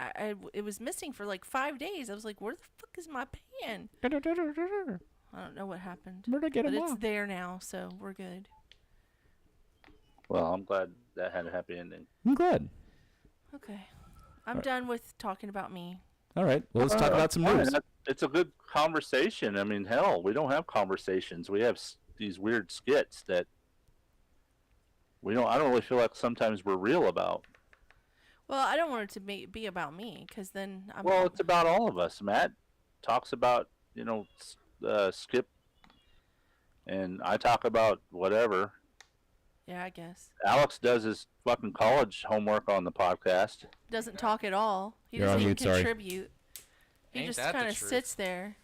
it was missing for like 5 days. I was like, where the fuck is my pan? I don't know what happened. Where'd I get but him it's off? there now, so we're good. Well, I'm glad that had a happy ending. I'm glad. Okay. I'm done with talking about me. All right. Well, let's talk about some Fine. news. It's a good conversation. I mean, hell, we don't have conversations. We have these weird skits that we don't. I don't really feel like sometimes we're real about. Well, I don't want it to be about me, because then I'm. Well, it's about all of us. Matt talks about, you know, Skip, and I talk about whatever. Yeah, I guess. Alex does his fucking college homework on the podcast. Doesn't talk at all. He You're doesn't on even mute, sorry. contribute. He Ain't just that the kind of truth? sits there.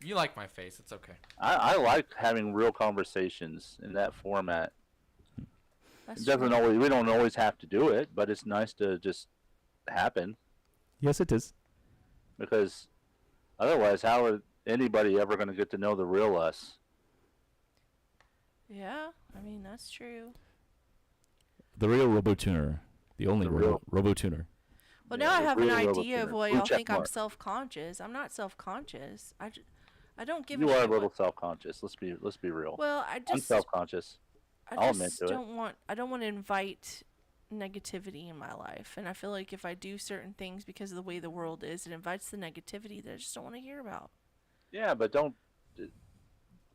You like my face. It's okay. I like having real conversations in that format. That's It doesn't true. always. We don't always have to do it, but it's nice to just happen, Yes, it is. because otherwise, how are anybody ever going to get to know the real us? Yeah, I mean, that's true. The real RoboTuner. The only RoboTuner. Well, Yeah, now I the have an real idea of RoboTuner. why Blue y'all check think I'm mark. self-conscious. I'm not self-conscious. I don't give You a are a shit little what... self-conscious. Let's be real. Well, I'm self-conscious. I'll admit to it. I don't want to invite negativity in my life, and I feel like if I do certain things because of the way the world is, it invites the negativity that I just don't want to hear about. Yeah, but don't.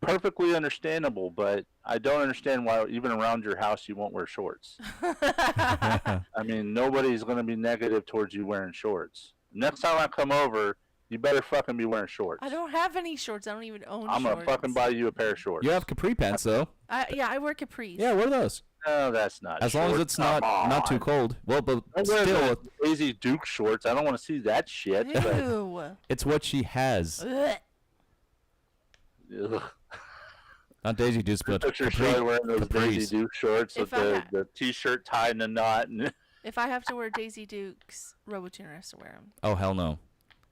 Perfectly understandable, but I don't understand why even around your house you won't wear shorts. I mean, nobody's going to be negative towards you wearing shorts. Next time I come over, you better fucking be wearing shorts. I don't have any shorts. I don't even own I'm shorts. going to fucking buy you a pair of shorts. You have capri pants, though. I wear capris. Yeah, wear those. No, that's not As long as it's not too cold. Well, but still, Daisy Duke shorts. I don't want to see that shit. Ew. It's what she has. Ugh. Not Daisy Dukes, but Picture Shelley wearing those Daisy capris. Duke shorts with the t-shirt tied in a knot. And If I have to wear Daisy Dukes, RoboTuner has to wear them. Oh, hell no.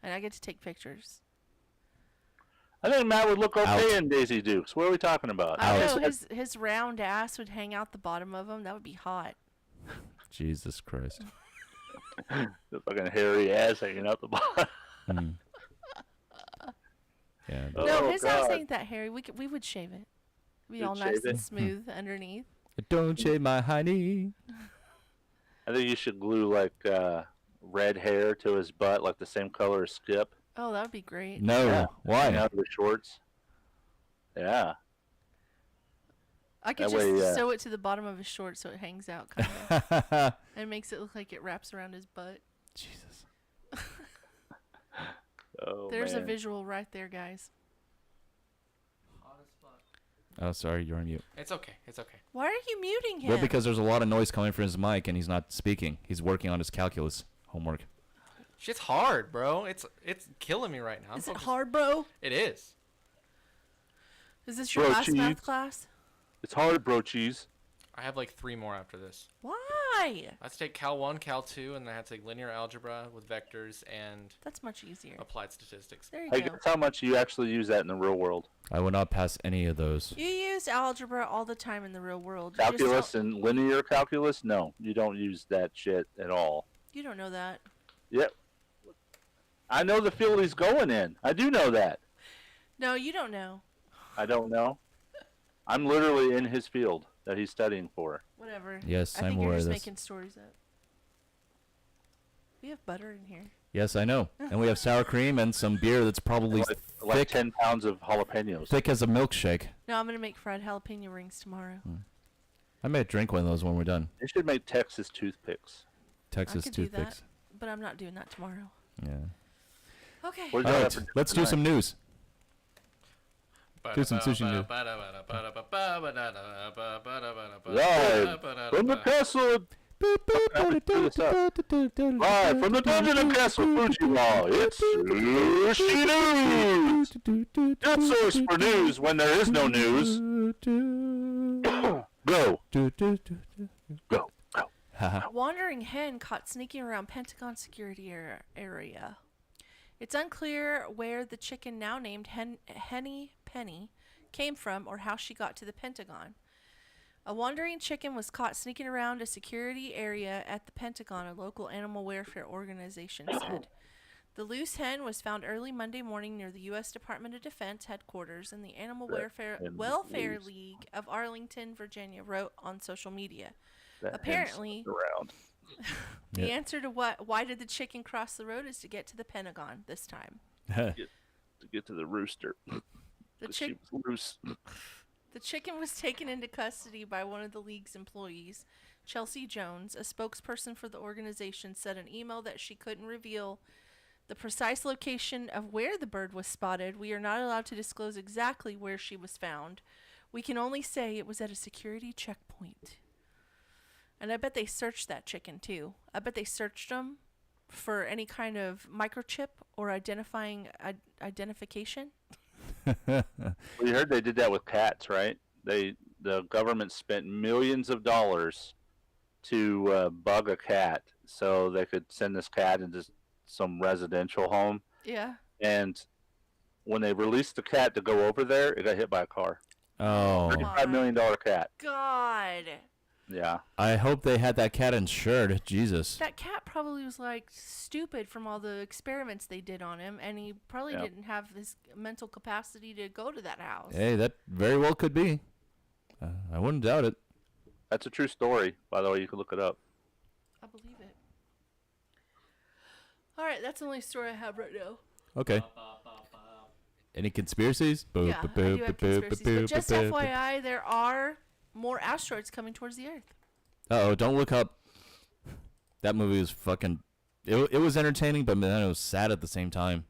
And I get to take pictures. I think Matt would look okay Out. in Daisy Dukes. What are we talking about? I know his round ass would hang out the bottom of him. That would be hot. Jesus Christ. The fucking hairy ass hanging out the bottom. Mm. Yeah. No, his ass ain't that hairy. We would shave it. Be all nice and it? smooth underneath. Don't shave my honey. I think you should glue like red hair to his butt, like the same color as Skip. Oh, that would be great. No, Yeah. why? Hang out the shorts. Yeah. I could That just way, sew it to the bottom of his shorts so it hangs out, kind of. And makes it look like it wraps around his butt. Jesus. Oh, There's a man. visual right there, guys. Oh, sorry, you're on mute. It's okay. It's okay. Why are you muting him? Well, because there's a lot of noise coming from his mic and he's not speaking. He's working on his calculus homework. Shit's hard, bro. It's killing me right now. Is it hard, bro? It is. Is this your Bro, last cheese. math class? It's hard, bro, cheese. I have like 3 more after this. Why? I have to take Cal 1, Cal 2, and then I have to take linear algebra with vectors and That's much easier. applied statistics. There you Hey, go. guess how much you actually use that in the real world? I will not pass any of those. You use algebra all the time in the real world. You just Calculus don't- and linear calculus? No, you don't use that shit at all. You don't know that. Yep. I know the field he's going in. I do know that. No, you don't know. I don't know. I'm literally in his field that he's studying for. Whatever. Yes, I I'm think aware you're of just this. making stories up. We have butter in here. Yes, I know. And we have sour cream and some beer that's probably Like thick, 10 pounds of jalapenos. thick as a milkshake. No, I'm gonna make fried jalapeno rings tomorrow. I may drink one of those when we're done. They should make Texas toothpicks. Texas I could do toothpicks. that, but I'm not doing that tomorrow. Yeah. Okay. What All do you right, have for let's do tonight? some news. Do some sushi news. Live from the castle. Live from the dungeon of Castle Fujiwara, it's Sushi News. Your source for news when there is no news. Go. Go. A wandering hen caught sneaking around Pentagon security area. It's unclear where the chicken now named Henny Penny came from or how she got to the Pentagon. A wandering chicken was caught sneaking around a security area at the Pentagon, a local animal welfare organization said. The loose hen was found early Monday morning near the U.S. Department of Defense headquarters, and the Animal Welfare League of Arlington, Virginia, wrote on social media. Apparently, the answer to why did the chicken cross the road is to get to the Pentagon this time. To get to the rooster. The She was loose. The chicken was taken into custody by one of the league's employees. Chelsea Jones, a spokesperson for the organization, said in an email that she couldn't reveal the precise location of where the bird was spotted. We are not allowed to disclose exactly where she was found. We can only say it was at a security checkpoint. And I bet they searched that chicken too. I bet they searched them for any kind of microchip or identification. Well, you heard they did that with cats, right? The government spent millions of dollars to bug a cat so they could send this cat into some residential home. Yeah. And when they released the cat to go over there, it got hit by a car. Oh. $35 million cat. God. Yeah. I hope they had that cat insured. Jesus. That cat probably was like stupid from all the experiments they did on him, and he probably didn't have this mental capacity to go to that house. Hey, that very well could be. I wouldn't doubt it. That's a true story, by the way. You can look it up. I believe it. All right, that's the only story I have right now. Okay. Any conspiracies? Yeah, I do have conspiracies, but just FYI, there are more asteroids coming towards the Earth. Uh-oh, don't look up. That movie was fucking... It was entertaining, but then it was sad at the same time.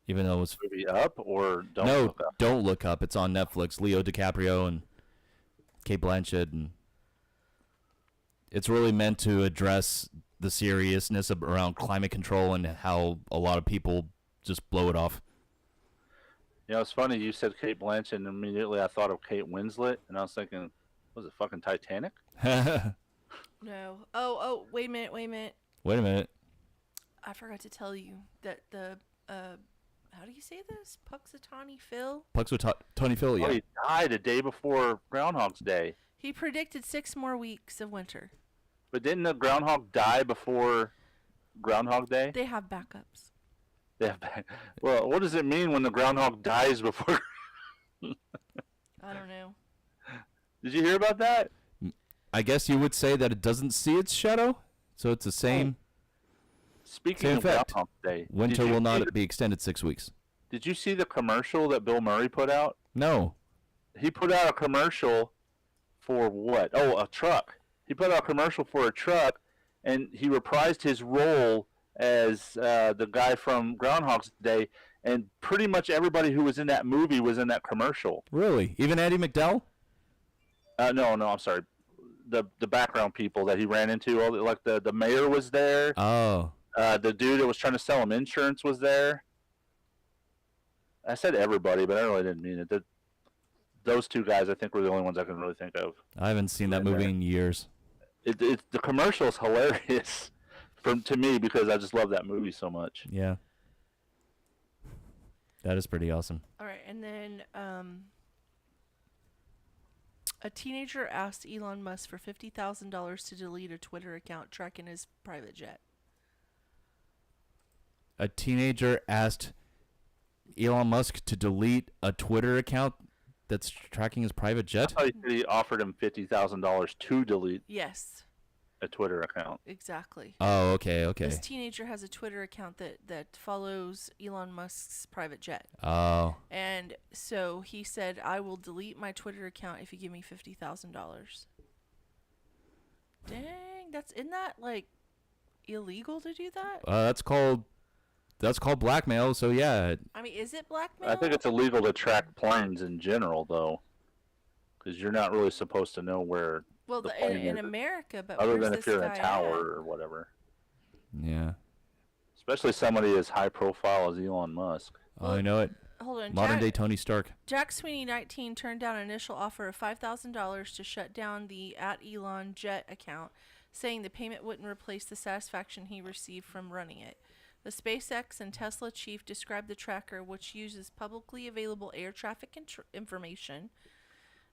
Even though it was... Movie Up or Don't No, Look Up? Don't Look Up. It's on Netflix. Leo DiCaprio and Kate Blanchett. And it's really meant to address the seriousness around climate control and how a lot of people just blow it off. You know, it's funny. You said Kate Blanchett, and immediately I thought of Kate Winslet, and I was thinking, was it fucking Titanic? No. Oh, wait a minute. Wait a minute. I forgot to tell you that the, how do you say this? Puxatawny Phil? Tony Phil, yeah. Oh, he died a day before Groundhog's Day. He predicted 6 more weeks of winter. But didn't the groundhog die before Groundhog Day? They have backups. Well, what does it mean when the groundhog dies before? I don't know. Did you hear about that? I guess you would say that it doesn't see its shadow, so it's the same. Speaking same of effect. Groundhog Day, Winter will not be extended 6 weeks. Did you see the commercial that Bill Murray put out? No. He put out a commercial for what? Oh, a truck. He put out a commercial for a truck, and he reprised his role as the guy from Groundhog's Day, and pretty much everybody who was in that movie was in that commercial. Really? Even Andy McDowell? No, I'm sorry. The background people that he ran into, like the mayor was there. Oh. The dude that was trying to sell him insurance was there. I said everybody, but I really didn't mean it. Those two guys, I think, were the only ones I can really think of. I haven't seen that movie in years. The commercial is hilarious to me because I just love that movie so much. Yeah. That is pretty awesome. All right, and then a teenager asked Elon Musk for $50,000 to delete a Twitter account tracking his private jet. A teenager asked Elon Musk to delete a Twitter account that's tracking his private jet? I thought he offered him $50,000 to delete a Twitter account. Exactly. Oh, okay. This teenager has a Twitter account that follows Elon Musk's private jet. Oh. And so he said, I will delete my Twitter account if you give me $50,000. Dang, isn't that like illegal to do that? That's called blackmail, so yeah. I mean, is it blackmail? I think it's illegal to track planes in general, though, because you're not really supposed to know where. Well, in America, but other where's than if you're in a this guy tower or whatever. Yeah. Especially somebody as high profile as Elon Musk. Oh, I know it. Hold on. Modern day Tony Stark. Jack Sweeney, 19, turned down an initial offer of $5,000 to shut down the @ElonJet account, saying the payment wouldn't replace the satisfaction he received from running it. The SpaceX and Tesla chief described the tracker, which uses publicly available air traffic information,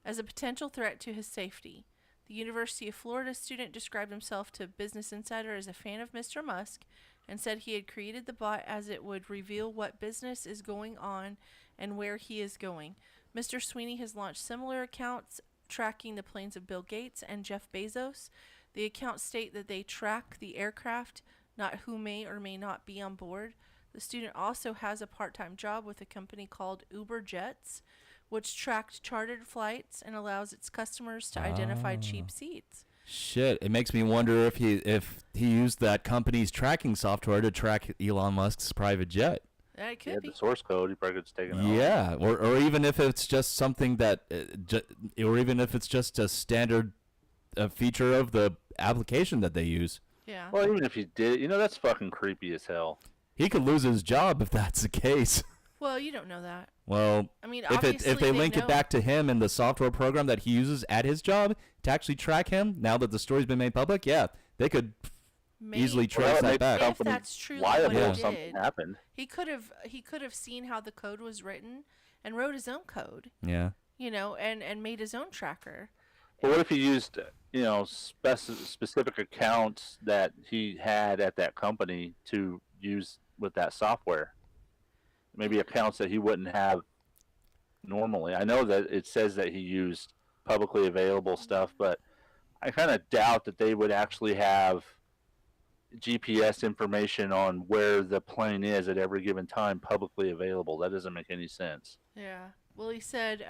as a potential threat to his safety. The University of Florida student described himself to Business Insider as a fan of Mr. Musk and said he had created the bot as it would reveal what business is going on and where he is going. Mr. Sweeney has launched similar accounts tracking the planes of Bill Gates and Jeff Bezos. The accounts state that they track the aircraft, not who may or may not be on board. The student also has a part-time job with a company called Uber Jets, which tracks chartered flights and allows its customers to identify cheap seats. Shit, it makes me wonder if he used that company's tracking software to track Elon Musk's private jet. It could be. The source code, he probably could have taken it Yeah, or even if it's just something that, or even if it's just a standard feature of the application that they use. Yeah. Well, even if he did, that's fucking creepy as hell. He could lose his job if that's the case. Well, you don't know that. Well, I mean, if they link it back to him and the software program that he uses at his job to actually track him, now that the story's been made public, yeah, they could easily trace that back. If that's truly what he did, something happened. He could have seen how the code was written and wrote his own code. Yeah. and made his own tracker. But what if he used, specific accounts that he had at that company to use with that software? Maybe accounts that he wouldn't have normally. I know that it says that he used publicly available stuff, but I kind of doubt that they would actually have GPS information on where the plane is at every given time publicly available. That doesn't make any sense. Yeah. Well, he said,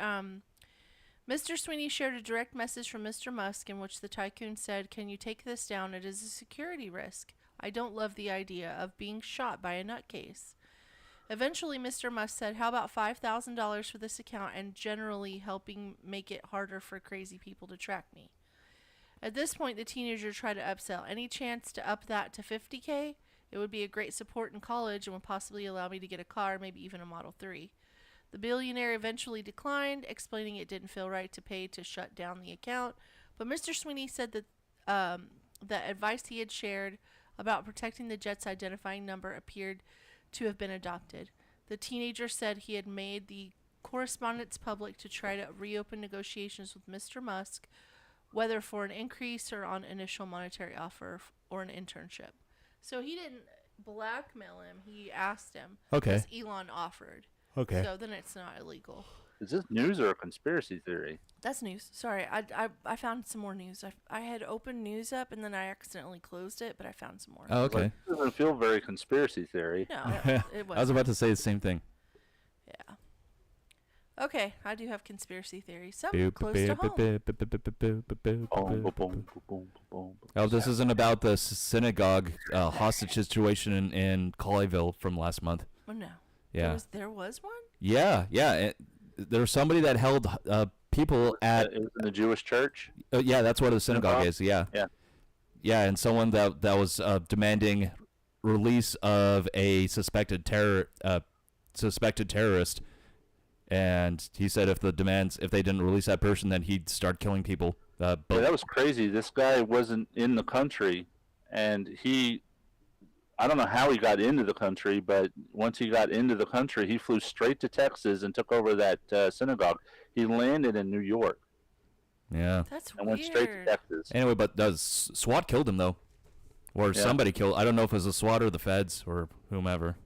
Mr. Sweeney shared a direct message from Mr. Musk in which the tycoon said, "Can you take this down? It is a security risk. I don't love the idea of being shot by a nutcase." Eventually, Mr. Musk said, "How about $5,000 for this account and generally helping make it harder for crazy people to track me?" At this point, the teenager tried to upsell. "Any chance to up that to $50K? It would be a great support in college and would possibly allow me to get a car, maybe even a Model 3. The billionaire eventually declined, explaining it didn't feel right to pay to shut down the account. But Mr. Sweeney said that the advice he had shared about protecting the jet's identifying number appeared to have been adopted. The teenager said he had made the correspondence public to try to reopen negotiations with Mr. Musk, whether for an increase or on initial monetary offer or an internship. So he didn't blackmail him. He asked him. Okay. Because Elon offered. Okay. So then it's not illegal. Is this news or a conspiracy theory? That's news. Sorry, I found some more news. I had opened news up and then I accidentally closed it, but I found some more. Oh, okay. It doesn't feel very conspiracy theory. No, it wasn't. I was about to say the same thing. Yeah. Okay, I do have conspiracy theories. Some close to home. Oh, this isn't about the synagogue hostage situation in Colleyville from last month. Oh, no. Yeah. There was one? Yeah. There was somebody that held people at... It was in the Jewish church? Yeah, that's what a synagogue is, yeah. Yeah, and someone that was demanding release of a suspected terrorist, and he said if they didn't release that person, then he'd start killing people. Yeah, that was crazy. This guy wasn't in the country, and I don't know how he got into the country, but once he got into the country, he flew straight to Texas and took over that synagogue. He landed in New York. Yeah. That's and went straight to Texas. Anyway, but SWAT killed him, though. Or somebody killed. I don't know if it was the SWAT or the feds or whomever.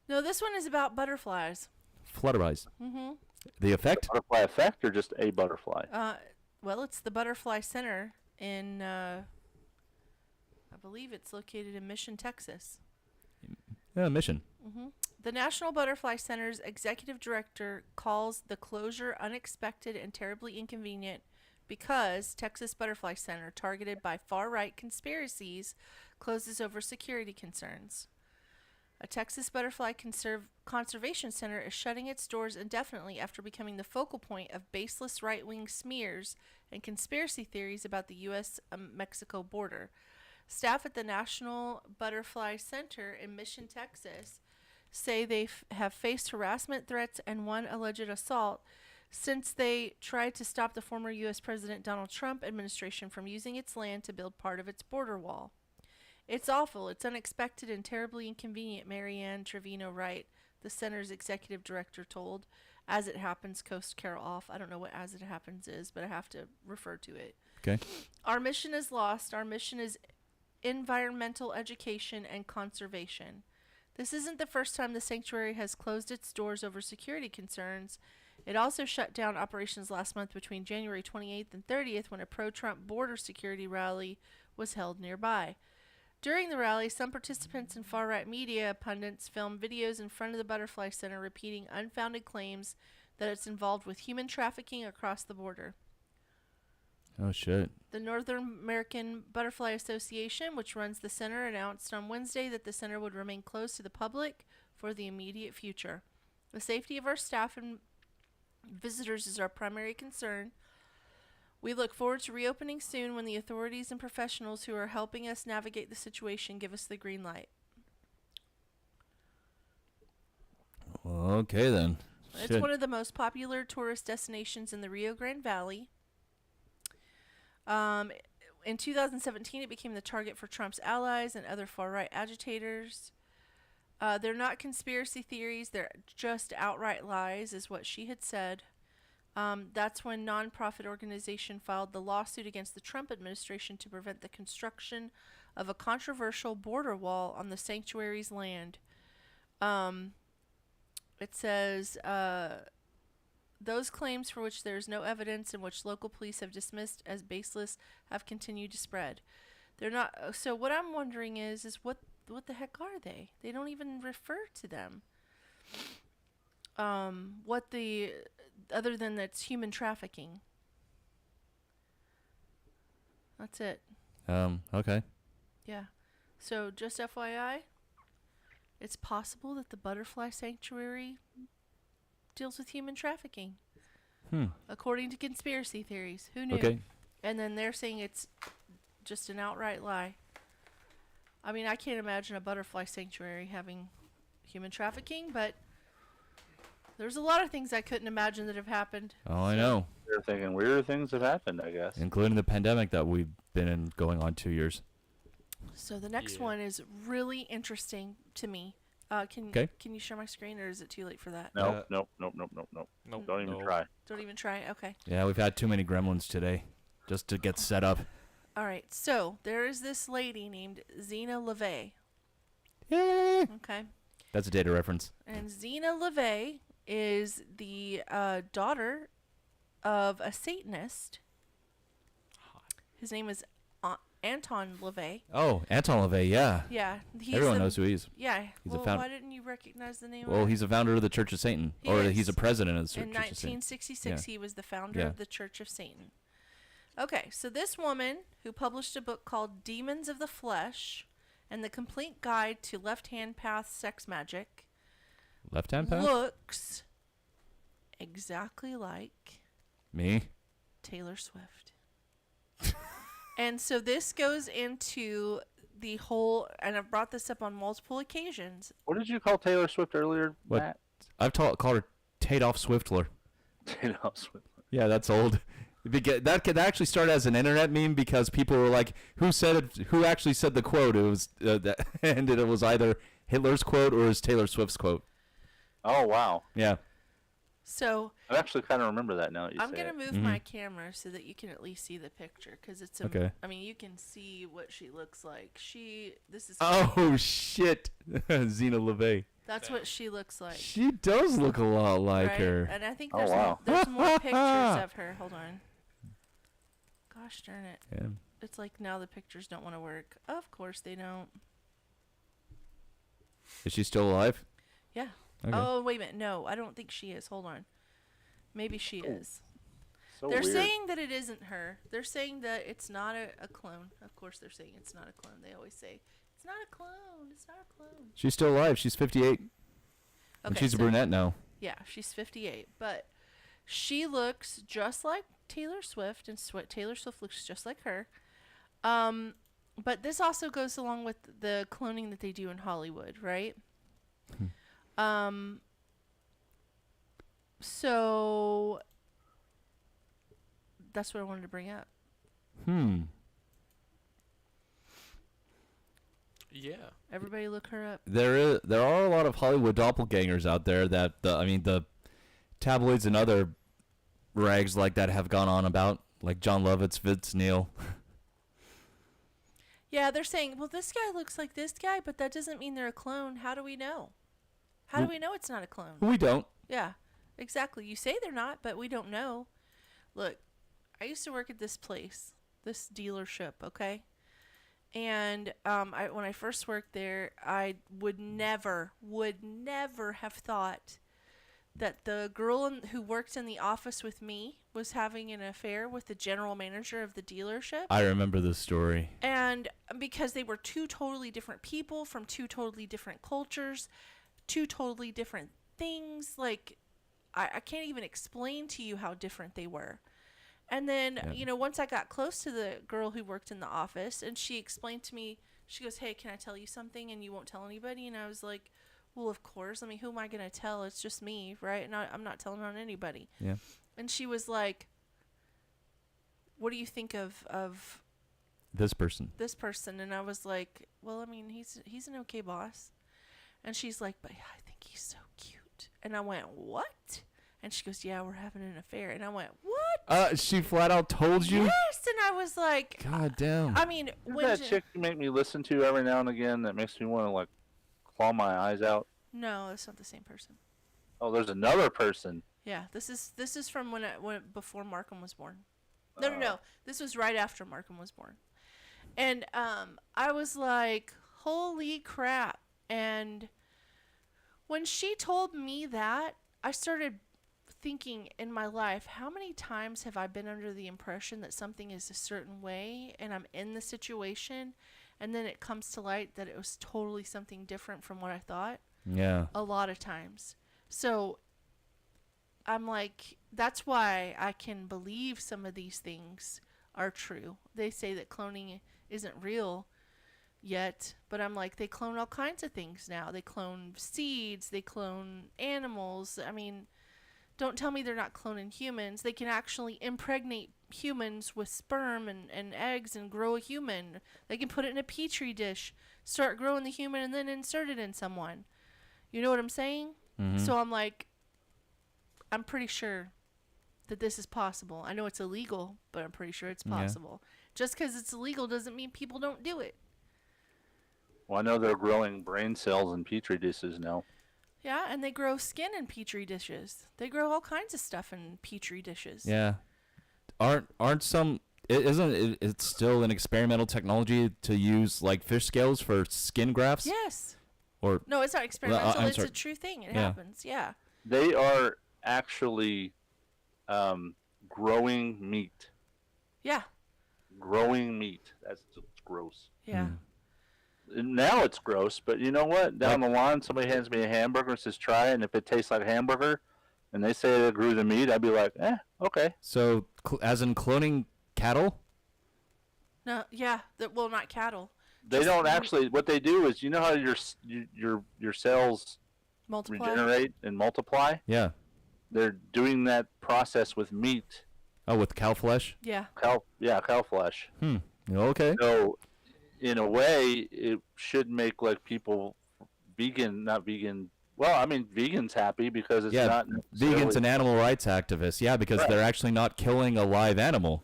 No, this one is about butterflies. Flutterby's. Mm-hmm. The effect? Butterfly effect or just a butterfly? Well, it's the Butterfly Center in... I believe it's located in Mission, Texas. Yeah, Mission. Mm-hmm. The National Butterfly Center's executive director calls the closure unexpected and terribly inconvenient because Texas Butterfly Center, targeted by far-right conspiracies, closes over security concerns. A Texas Butterfly Conservation Center is shutting its doors indefinitely after becoming the focal point of baseless right-wing smears and conspiracy theories about the U.S.-Mexico border. Staff at the National Butterfly Center in Mission, Texas, say they have faced harassment threats and one alleged assault since they tried to stop the former U.S. President Donald Trump administration from using its land to build part of its border wall. "It's awful, it's unexpected and terribly inconvenient," Marianne Trevino Wright, the center's executive director, told As It Happens Coast Carol Off. I don't know what As It Happens is, but I have to refer to it. Okay. "Our mission is lost. Our mission is environmental education and conservation. This isn't the first time the sanctuary has closed its doors over security concerns. It also shut down operations last month between January 28th and 30th when a pro-Trump border security rally was held nearby. During the rally, some participants and far-right media pundits filmed videos in front of the Butterfly Center repeating unfounded claims that it's involved with human trafficking across the border. Oh, shit. The Northern American Butterfly Association, which runs the center, announced on Wednesday that the center would remain closed to the public for the immediate future. "The safety of our staff and visitors is our primary concern. We look forward to reopening soon when the authorities and professionals who are helping us navigate the situation give us the green light." Okay, then. It's one of the most popular tourist destinations in the Rio Grande Valley. In 2017, it became the target for Trump's allies and other far-right agitators. They're not conspiracy theories. They're just outright lies, is what she had said. That's when nonprofit organization filed the lawsuit against the Trump administration to prevent the construction of a controversial border wall on the sanctuary's land. It says those claims for which there is no evidence and which local police have dismissed as baseless have continued to spread. They're not. So what I'm wondering is what the heck are they? They don't even refer to them. Other than that's human trafficking. That's it. Okay. Yeah. So just FYI, it's possible that the butterfly sanctuary deals with human trafficking. According to conspiracy theories. Who knew? Okay. And then they're saying it's just an outright lie. I mean, I can't imagine a butterfly sanctuary having human trafficking, but there's a lot of things I couldn't imagine that have happened. Oh, I know. They're thinking weirder things have happened, I guess. Including the pandemic that we've been in going on 2 years. So the next one is really interesting to me. Can you share my screen, or is it too late for that? Nope. Don't even try. Don't even try. Okay. Yeah, we've had too many gremlins today just to get set up. All right. So there is this lady named Zena LeVay. Yeah. Okay. That's a data reference. And Zena LeVay is the daughter of a Satanist. His name is Anton LaVey. Oh, Anton LaVey, yeah. Yeah. Everyone knows who he is. Yeah. He's well, a why didn't you recognize the name? Well, he's a founder of the Church of Satan. He's a president of the Church of Satan. In 1966, he was the founder of the Church of Satan. Okay, so this woman who published a book called Demons of the Flesh and the Complete Guide to Left-Hand Path Sex Magic. Left-hand path? Looks exactly like me, Taylor Swift. And so this goes into the whole, and I've brought this up on multiple occasions. What did you call Taylor Swift earlier, Matt? I've called her Tadoff Swiftler. Tadoff Swiftler. Yeah, that's old. That could actually start as an internet meme because people were like, "Who actually said the quote?" It was and it was either Hitler's quote or it was Taylor Swift's quote. Oh wow! Yeah. So I actually kind of remember that now that you say I'm gonna move my camera so that you can at least see the picture because it's okay. I mean, you can see what she looks like. This is. Oh shit, Zena LeVay. That's what she looks like. She does look a lot like her. And I think there's more pictures of her. Hold on. Gosh darn it. Yeah. It's like now the pictures don't want to work. Of course they don't. Is she still alive? Yeah. Okay. Oh, wait a minute. No, I don't think she is. Hold on. Maybe she is. So they're weird. saying that it isn't her. They're saying that it's not a clone. Of course they're saying it's not a clone. They always say, it's not a clone. It's not a clone. She's still alive. She's 58. Okay, and she's a brunette now. Yeah, she's 58. But she looks just like Taylor Swift, and Taylor Swift looks just like her. But this also goes along with the cloning that they do in Hollywood, right? So that's what I wanted to bring up. Yeah. Everybody look her up. There are a lot of Hollywood doppelgangers out there that the tabloids and other rags like that have gone on about, like John Lovitz, Vince Neil. Yeah, they're saying, well, this guy looks like this guy, but that doesn't mean they're a clone. How do we know? How do we know it's not a clone? We don't. Yeah, exactly. You say they're not, but we don't know. Look, I used to work at this place, this dealership, okay? And when I first worked there, I would never have thought that the girl who worked in the office with me was having an affair with the general manager of the dealership. I remember this story. And because they were two totally different people from two totally different cultures, two totally different things. Like, I can't even explain to you how different they were. And then, once I got close to the girl who worked in the office, and she explained to me, she goes, hey, can I tell you something? And you won't tell anybody? And I was like, well, of course. I mean, who am I going to tell? It's just me, right? And I'm not telling on anybody. Yeah. And she was like, what do you think of this person? This person. And I was like, well, I mean, he's an okay boss. And she's like, but I think he's so cute. And I went, what? And she goes, yeah, we're having an affair. And I went, what? She flat out told you? Yes. And I was like, God damn. I mean, Isn't that chick you make me listen to every now and again that makes me want to, like, claw my eyes out? No, it's not the same person. Oh, there's another person. Yeah, this is from when before Markham was born. No. This was right after Markham was born. And I was like, holy crap. And when she told me that, I started thinking in my life, how many times have I been under the impression that something is a certain way and I'm in the situation and then it comes to light that it was totally something different from what I thought? Yeah. A lot of times. So I'm like, that's why I can believe some of these things are true. They say that cloning isn't real yet, but I'm like, they clone all kinds of things now. They clone seeds, they clone animals. I mean, don't tell me they're not cloning humans. They can actually impregnate humans with sperm and eggs and grow a human. They can put it in a petri dish, start growing the human, and then insert it in someone. You know what I'm saying? Mm-hmm. So I'm like, I'm pretty sure that this is possible. I know it's illegal, but I'm pretty sure it's possible. Yeah. Just because it's illegal doesn't mean people don't do it. Well, I know they're growing brain cells in petri dishes now. Yeah, and they grow skin in petri dishes. They grow all kinds of stuff in petri dishes. Yeah. Aren't some... Isn't it still an experimental technology to use, like, fish scales for skin grafts? Yes. Or no, it's not experimental. It's a true thing. It happens. Yeah. They are actually growing meat. Yeah. Growing meat. That's gross. Yeah. Now it's gross, but you know what? Down the line, somebody hands me a hamburger and says, try it, and if it tastes like hamburger, and they say they grew the meat, I'd be like, okay. So, as in cloning cattle? No, yeah. Well, not cattle. They don't actually. What they do is, you know how your cells regenerate and multiply? Yeah. They're doing that process with meat. Oh, with cow flesh? Yeah. Cow flesh. Okay. So, in a way, it should make like people not vegan. Well, I mean, vegans happy because it's not vegans and animal rights activists. Yeah, because they're actually not killing a live animal.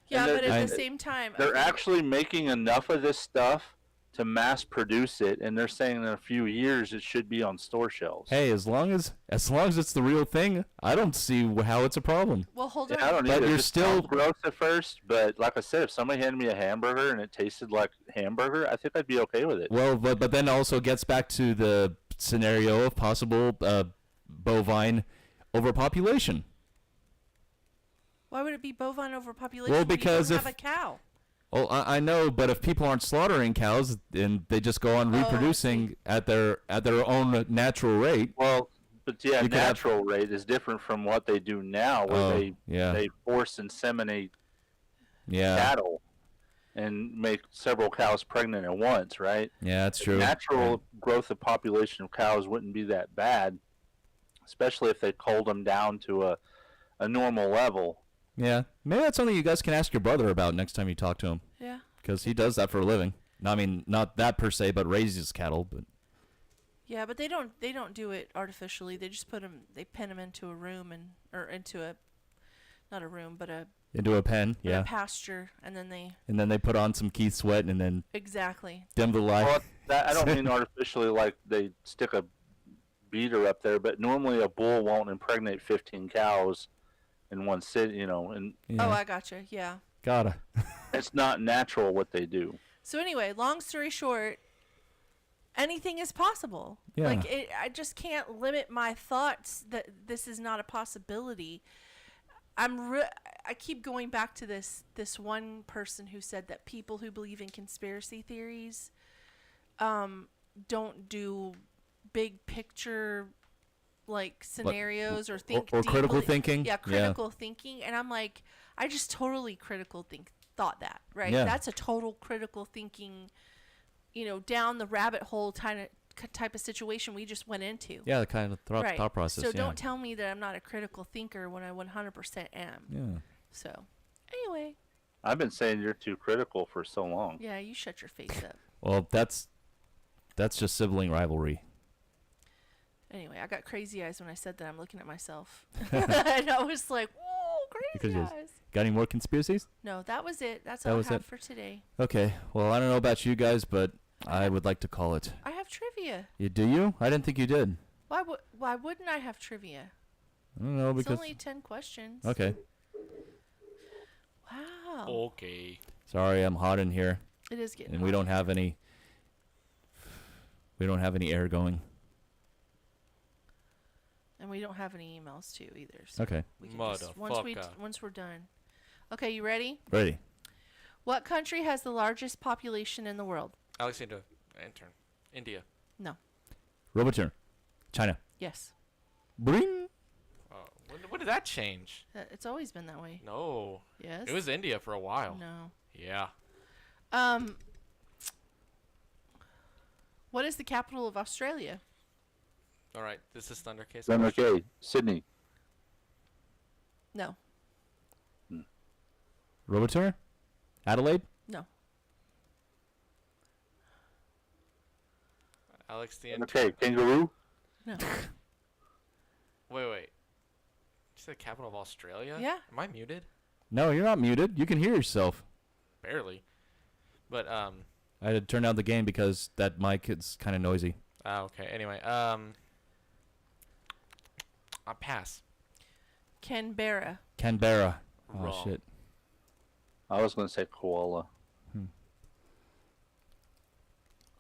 Yeah, but at the same time, they're actually making enough of this stuff to mass produce it, and they're saying in a few years it should be on store shelves. Hey, as long as it's the real thing, I don't see how it's a problem. Well, hold on. I don't either. But you're still gross at first, but like I said, if somebody handed me a hamburger and it tasted like hamburger, I think I'd be okay with it. Well, but then also gets back to the scenario of possible bovine overpopulation. Why would it be bovine overpopulation? Well, because you don't have a cow. Oh, I know, but if people aren't slaughtering cows, and they just go on reproducing at their own natural rate. Well, but natural rate is different from what they do now, where they force inseminate cattle and make several cows pregnant at once, right? Yeah, that's true. Natural growth of population of cows wouldn't be that bad, especially if they culled them down to a normal level. Yeah, maybe that's something you guys can ask your brother about next time you talk to him. Yeah. Because he does that for a living. I mean, not that per se, but raises cattle. But yeah, but they don't do it artificially. They just they pin them into a room or into a, not a room, but into a pen, a pasture, and then they put on some Keith Sweat and then dim the light. Well, I don't mean artificially like they stick a beater up there, but normally a bull won't impregnate 15 cows in one sit, and Oh, I gotcha. Yeah. Gotta. It's not natural what they do. So anyway, long story short, anything is possible. Yeah. Like I just can't limit my thoughts that this is not a possibility. I keep going back to this one person who said that people who believe in conspiracy theories don't do big picture like scenarios or think or deeply. critical thinking. Yeah, critical thinking. And I'm like, I just totally thought that, right? Yeah. That's a total critical thinking, down the rabbit hole type of situation we just went into. Yeah, the kind of thought process. So don't tell me that I'm not a critical thinker when I 100% am. Yeah. So, anyway. I've been saying you're too critical for so long. Yeah, you shut your face up. Well, that's just sibling rivalry. Anyway, I got crazy eyes when I said that. I'm looking at myself. And I was like, whoa, crazy eyes. Got any more conspiracies? No, that was it. That's all I have for today. Okay. Well, I don't know about you guys, but I would like to call it. I have trivia. Do you? I didn't think you did. Why wouldn't I have trivia? I don't know because. It's only 10 questions. Okay. Wow. Okay. Sorry, I'm hot in here. It is getting and hot. we don't have any. We don't have any air going. And we don't have any emails too either. So Okay. We can just, once we're done. Okay, you ready? Ready. What country has the largest population in the world? Alexander, intern. India. No. Roboturn. China. Yes. Bring. When did that change? It's always been that way. No. Yes. It was India for a while. No. Yeah. What is the capital of Australia? All right. This is Thunder Case. Thunder K. Sydney. No. Roboturn. Adelaide. No. Alex the Thunder intern. K. Kangaroo. No. Wait. You said capital of Australia? Yeah. Am I muted? No, you're not muted. You can hear yourself. Barely. But I had to turn down the gain because that mic is kind of noisy. Okay. Anyway, I'll pass. Canberra. Canberra. Oh Wrong. shit. I was going to say koala.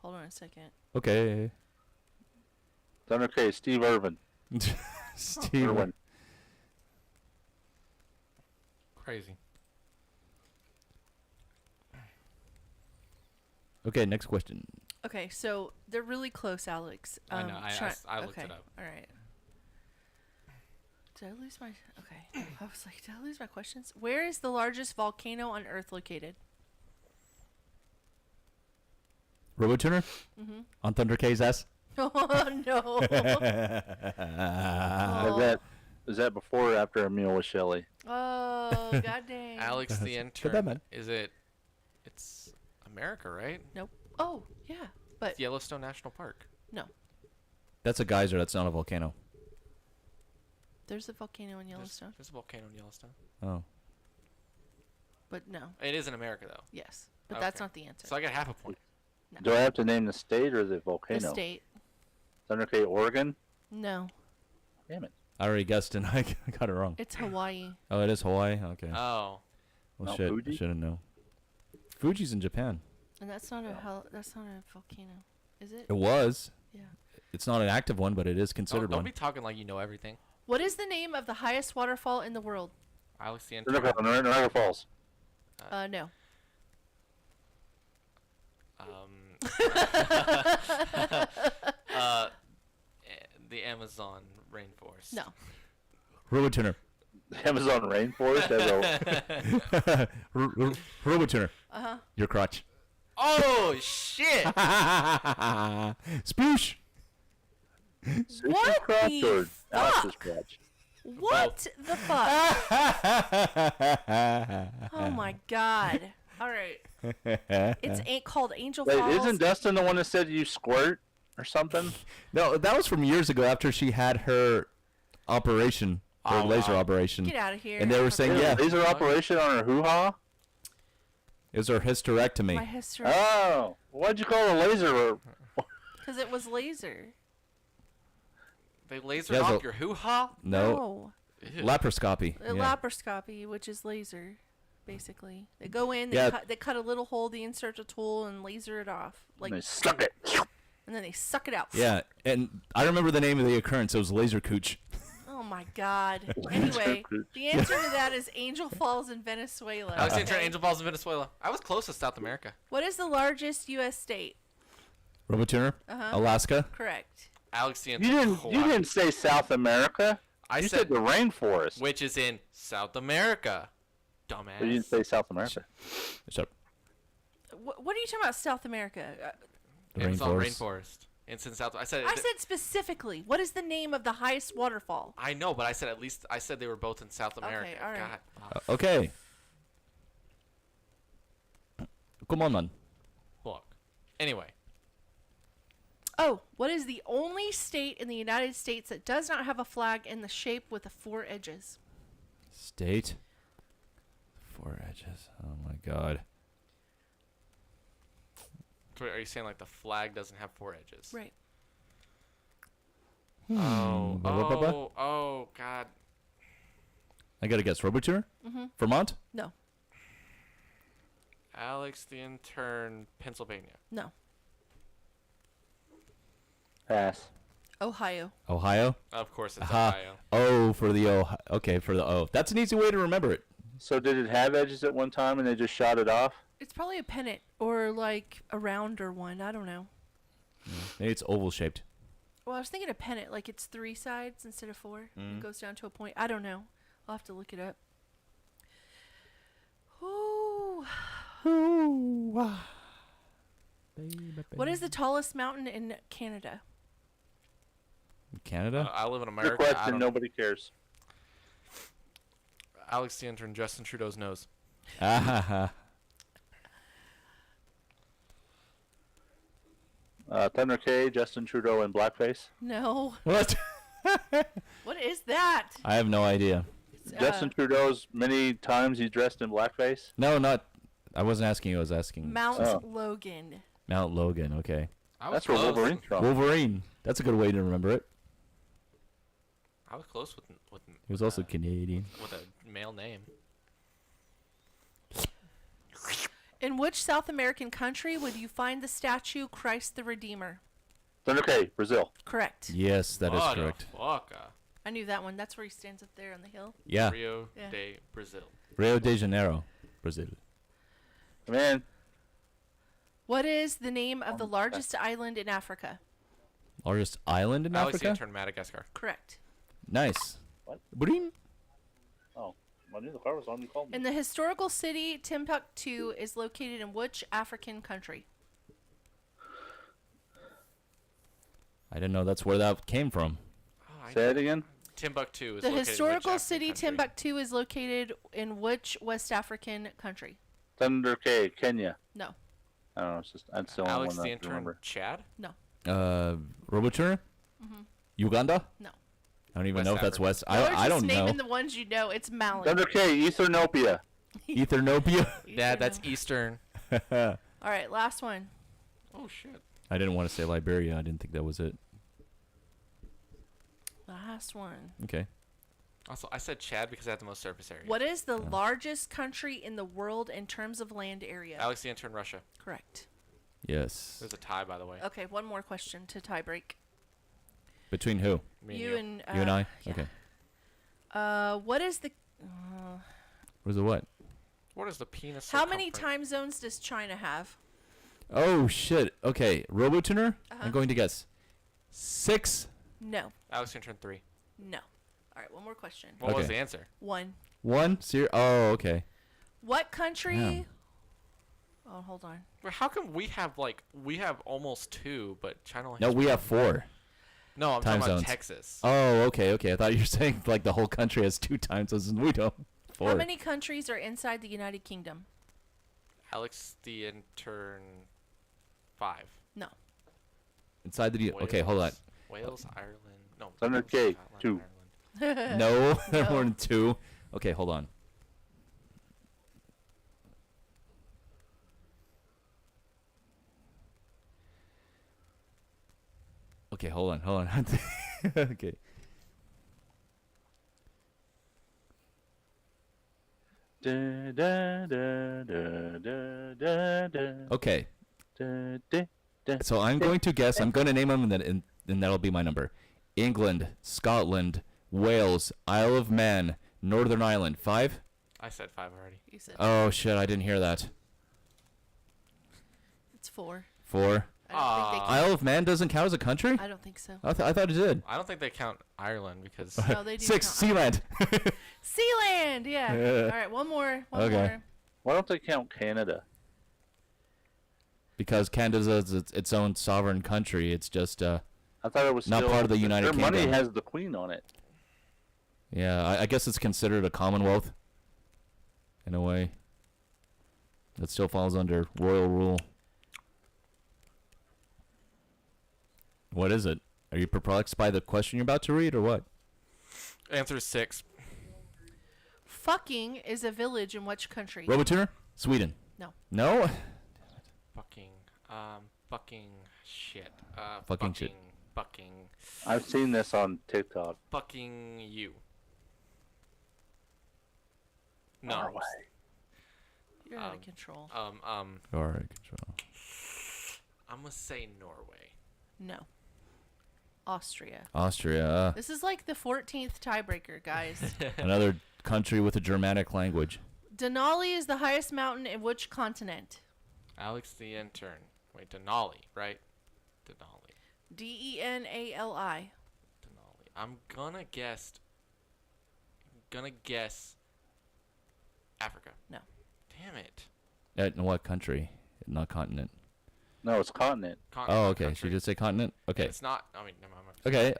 Hold on a second. Okay. Thunder K. Steve Irwin. Steve. Irwin. Crazy. Okay, next question. Okay, so they're really close, Alex. I know. I looked it up. All right. Did I lose my... Okay. I was like, did I lose my questions? Where is the largest volcano on Earth located? Robotuner? Mm-hmm. On Thunder K's ass? Oh, no. Is that before or after a meal with Shelly? Oh, god dang. Alex the intern. that, man. It's America, right? Nope. Oh, yeah. But Yellowstone National Park. no. That's a geyser. That's not a volcano. There's a volcano in Yellowstone. There's a volcano in Yellowstone. Oh. But no. It is in America, though. Yes. But that's not the answer. So I got half a point. No. Do I have to name the state or the volcano? The state. Thunder K. Oregon? No. Damn it. I already guessed and I got it wrong. It's Hawaii. Oh, it is Hawaii? Okay. Oh. Well, Mount shit. Fuji? I should have known. Fuji's in Japan. And that's not a volcano. Is it? It was. Yeah. It's not an active one, but it is considered Don't one. be talking like you know everything. What is the name of the highest waterfall in the world? Alex the intern. Niagara Falls. No. The Amazon rainforest. No. Robotuner. Amazon rainforest has a Robotuner. Uh-huh. Your crotch. Oh shit! Sploosh. What crotch the or Alex's fuck? crotch? What the fuck? Oh my god. All right. It's called Angel Wait, Falls. isn't Dustin the one that said you squirt or something? No, that was from years ago after she had her operation, her laser operation. Get out of here. And they were saying, yeah, Laser operation on her hoo-ha? it was her hysterectomy. My history. Oh, why'd you call it a laser? Because it was laser. They lasered Yeah, off so- your hoo-ha? No. Ew. Laparoscopy. Laparoscopy, which is laser, basically. They go in, they, Yeah. they cut a little hole, they insert a tool, and laser it off. Like, And they suck it. and then they suck it out. Yeah, and I remember the name of the occurrence. It was laser cooch. Oh my god. Anyway, the answer to that is Angel Falls in Venezuela. Alex the intern, Angel Falls in Venezuela. I was close to South America. What is the largest U.S. state? Robotuner. Uh-huh. Alaska. Correct. Alex the You intern. didn't say South America. I You said said the rainforest. which is in South America. Dumbass. But you didn't say South America. Shut What are you talking about, South America? The Amazon rainforest. rainforest. It's in South. I said specifically, what is the name of the highest waterfall? I know, but I said at least I said they were both in South America. Okay, all right. God. Okay. Come on, man. Look. Anyway. Oh, what is the only state in the United States that does not have a flag in the shape with the 4 edges? State. 4 edges. Oh my god. Wait, are you saying like the flag doesn't have 4 edges? Right. Oh, Blah, blah, blah, blah. oh, God. I gotta guess. Robotuner? Vermont? No. Alex the Intern, Pennsylvania. No. Pass. Ohio. Ohio? Of course, it's Aha. Ohio. Oh, for the O. Okay, for the O. That's an easy way to remember it. So did it have edges at one time and they just shot it off? It's probably a pennant or like a rounder one. I don't know. Maybe it's oval shaped. Well, I was thinking a pennant, like it's 3 sides instead of 4. Mm. It goes down to a point. I don't know. I'll have to look it up. Ooh. What is the tallest mountain in Canada? Canada? I live in Good America. I question. don't- Nobody cares. Alex the Intern, Justin Trudeau's nose. Ah, Thunder K, Justin Trudeau, and blackface. No. What? What is that? I have no idea. Justin Trudeau's many times he's dressed in blackface. No, not. I wasn't asking you. I was asking. Mount Oh. Logan. Mount Logan. Okay. I was That's where close. Wolverine's from. Wolverine. That's a good way to remember it. I was close with He was also Canadian. with a male name. In which South American country would you find the statue Christ the Redeemer? Thunder K, Brazil. Correct. Yes, that is correct. I knew that one. That's where he stands up there on the hill. Yeah. Rio Yeah. de Brazil. Rio de Janeiro, Brazil. Man, What is the name of the largest island in Africa? Largest island in Alex the Africa? Intern, Madagascar. Correct. Nice. What? Brim? oh, I knew the car was on. You called me. And the historical city Timbuktu is located in which African country? I didn't know that's where that came from. Say it again. Timbuktu is The located in which historical African city country? Timbuktu is located in which West African country? Thunder K, Kenya. No. I don't know. It's just that's the only Alex one the I can Intern, remember. Chad? No. Robotuner? Uganda? No. I don't even West know if that's Africa. West. You're I just don't know. naming the ones you know. It's Mali. Thunder K, Ethiopia. Ethiopia? Yeah, that's Eastern. All right, last one. Oh, shit. I didn't want to say Liberia. I didn't think that was it. Last one. Okay. Also, I said Chad because I had the most surface area. What is the largest country in the world in terms of land area? Alex the Intern, Russia. Correct. Yes. There's a tie, by the way. Okay, one more question to tie break. Between who? Me You and you and I? yeah. Okay. What is the What is it what? What is the penis how many circumference? time zones does China have? Oh, shit. Okay. Robotuner? Uh-huh. I'm going to guess 6. No. Alex the Intern, 3. No. All right, one more question. What was Okay. the answer? 1. 1? Oh, okay. What country? Damn. Oh, hold on. Well, how come we have almost 2, but China only No, has we 1? have 4 No, I'm time talking zones. about Texas. Oh, okay, okay. I thought you were saying like the whole country has 2 time zones and we don't. 4. How many countries are inside the United Kingdom? Alex the Intern, 5. No. Inside the okay, hold on. Wales, Ireland. No. Thunder Wales, K, Scotland, 2. Ireland. No, No. more than 2. Okay, hold on. Okay, hold on. Okay. Da, da, da, da, da, da, da. Okay. Da, da, da, So I'm going to guess. I'm going to name them, and that'll be my number. England, Scotland, Wales, Isle of Man, Northern Ireland. 5? I said 5 already. You said Oh, shit. I didn't hear that. it's 4. 4. I don't think they Isle of Man doesn't count as a country? I don't think so. I thought it did. I don't think they count Ireland because No, they do 6, count Sealand. Sealand, yeah. Yeah. All right, one more. One Okay. more. Why don't they count Canada? Because Canada's its own sovereign country. It's just I thought it was not still, part of the United their money Kingdom. has the Queen on it. Yeah, I guess it's considered a commonwealth in a way. That still falls under royal rule. What is it? Are you perplexed by the question you're about to read, or what? Answer is 6. Fucking is a village in which country? Robotuner? Sweden. No. No? Fucking shit. Fucking shit. Fucking. I've seen this on TikTok. Fucking you. No. Norway. You're out of control. You're out of control. I'm gonna say Norway. No. Austria. Austria. This is like the 14th tiebreaker, guys. Another country with a Germanic language. Denali is the highest mountain in which continent? Alex the intern. Wait, Denali, right? Denali. Denali. Denali. I'm gonna guess Africa. No. Damn it. In what country? Not continent. No, it's continent. Oh, okay. Should you just say continent? Okay. It's not. I mean, never mind. Okay.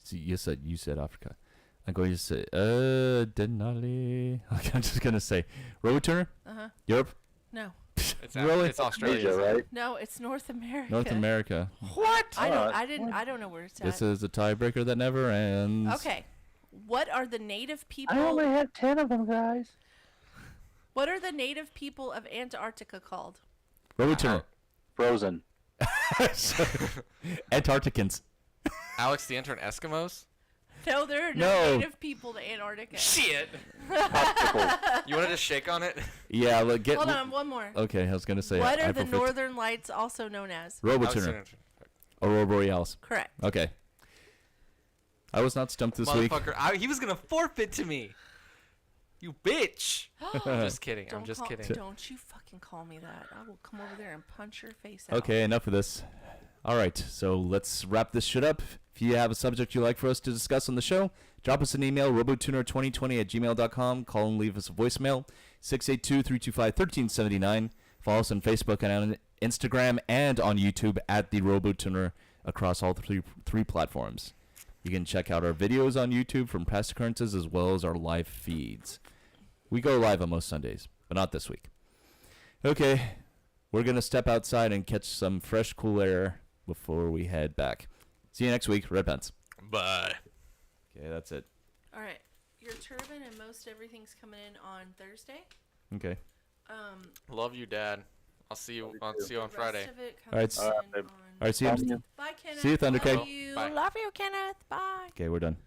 So you said Africa. I'm going to say Denali. Okay, I'm just gonna say Robotuner. Europe. No. Really? It's Australia, Asia, right? No, it's North America. North America. What? I don't know where it's at. This is a tiebreaker that never ends. Okay. What are the native people? I only have 10 of them, guys. What are the native people of Antarctica called? Robotuner. Frozen. Antarcticans. Alex the intern. Eskimos. No, there are No. native people to Antarctica. Shit. You want to just shake on it? Yeah. Hold on, one more. Okay, I was gonna say. What are the northern lights also known as? Robotuner. Aurora Borealis. Correct. Okay. I was not stumped this week. Motherfucker, he was gonna forfeit to me. You bitch. Just kidding. I'm just kidding. Don't you fucking call me that. I will come over there and punch your face out. Okay, enough of this. All right, so let's wrap this shit up. If you have a subject you'd like for us to discuss on the show, drop us an email, robotuner2020@gmail.com. Call and leave us a voicemail, 682-325-1379. Follow us on Facebook and on Instagram and on YouTube at The Robotuner across all three platforms. You can check out our videos on YouTube from past occurrences as well as our live feeds. We go live on most Sundays, but not this week. Okay, we're going to step outside and catch some fresh, cool air before we head back. See you next week. Red Pants. Bye. Okay, that's it. All right. Your turban and most everything's coming in on Thursday. Okay. Love you, Dad. I'll see you on Friday. All right. All right, see you. Bye, Kenneth. See you, Thundercake. Love you. Bye. Love you, Kenneth. Bye. Okay, we're done.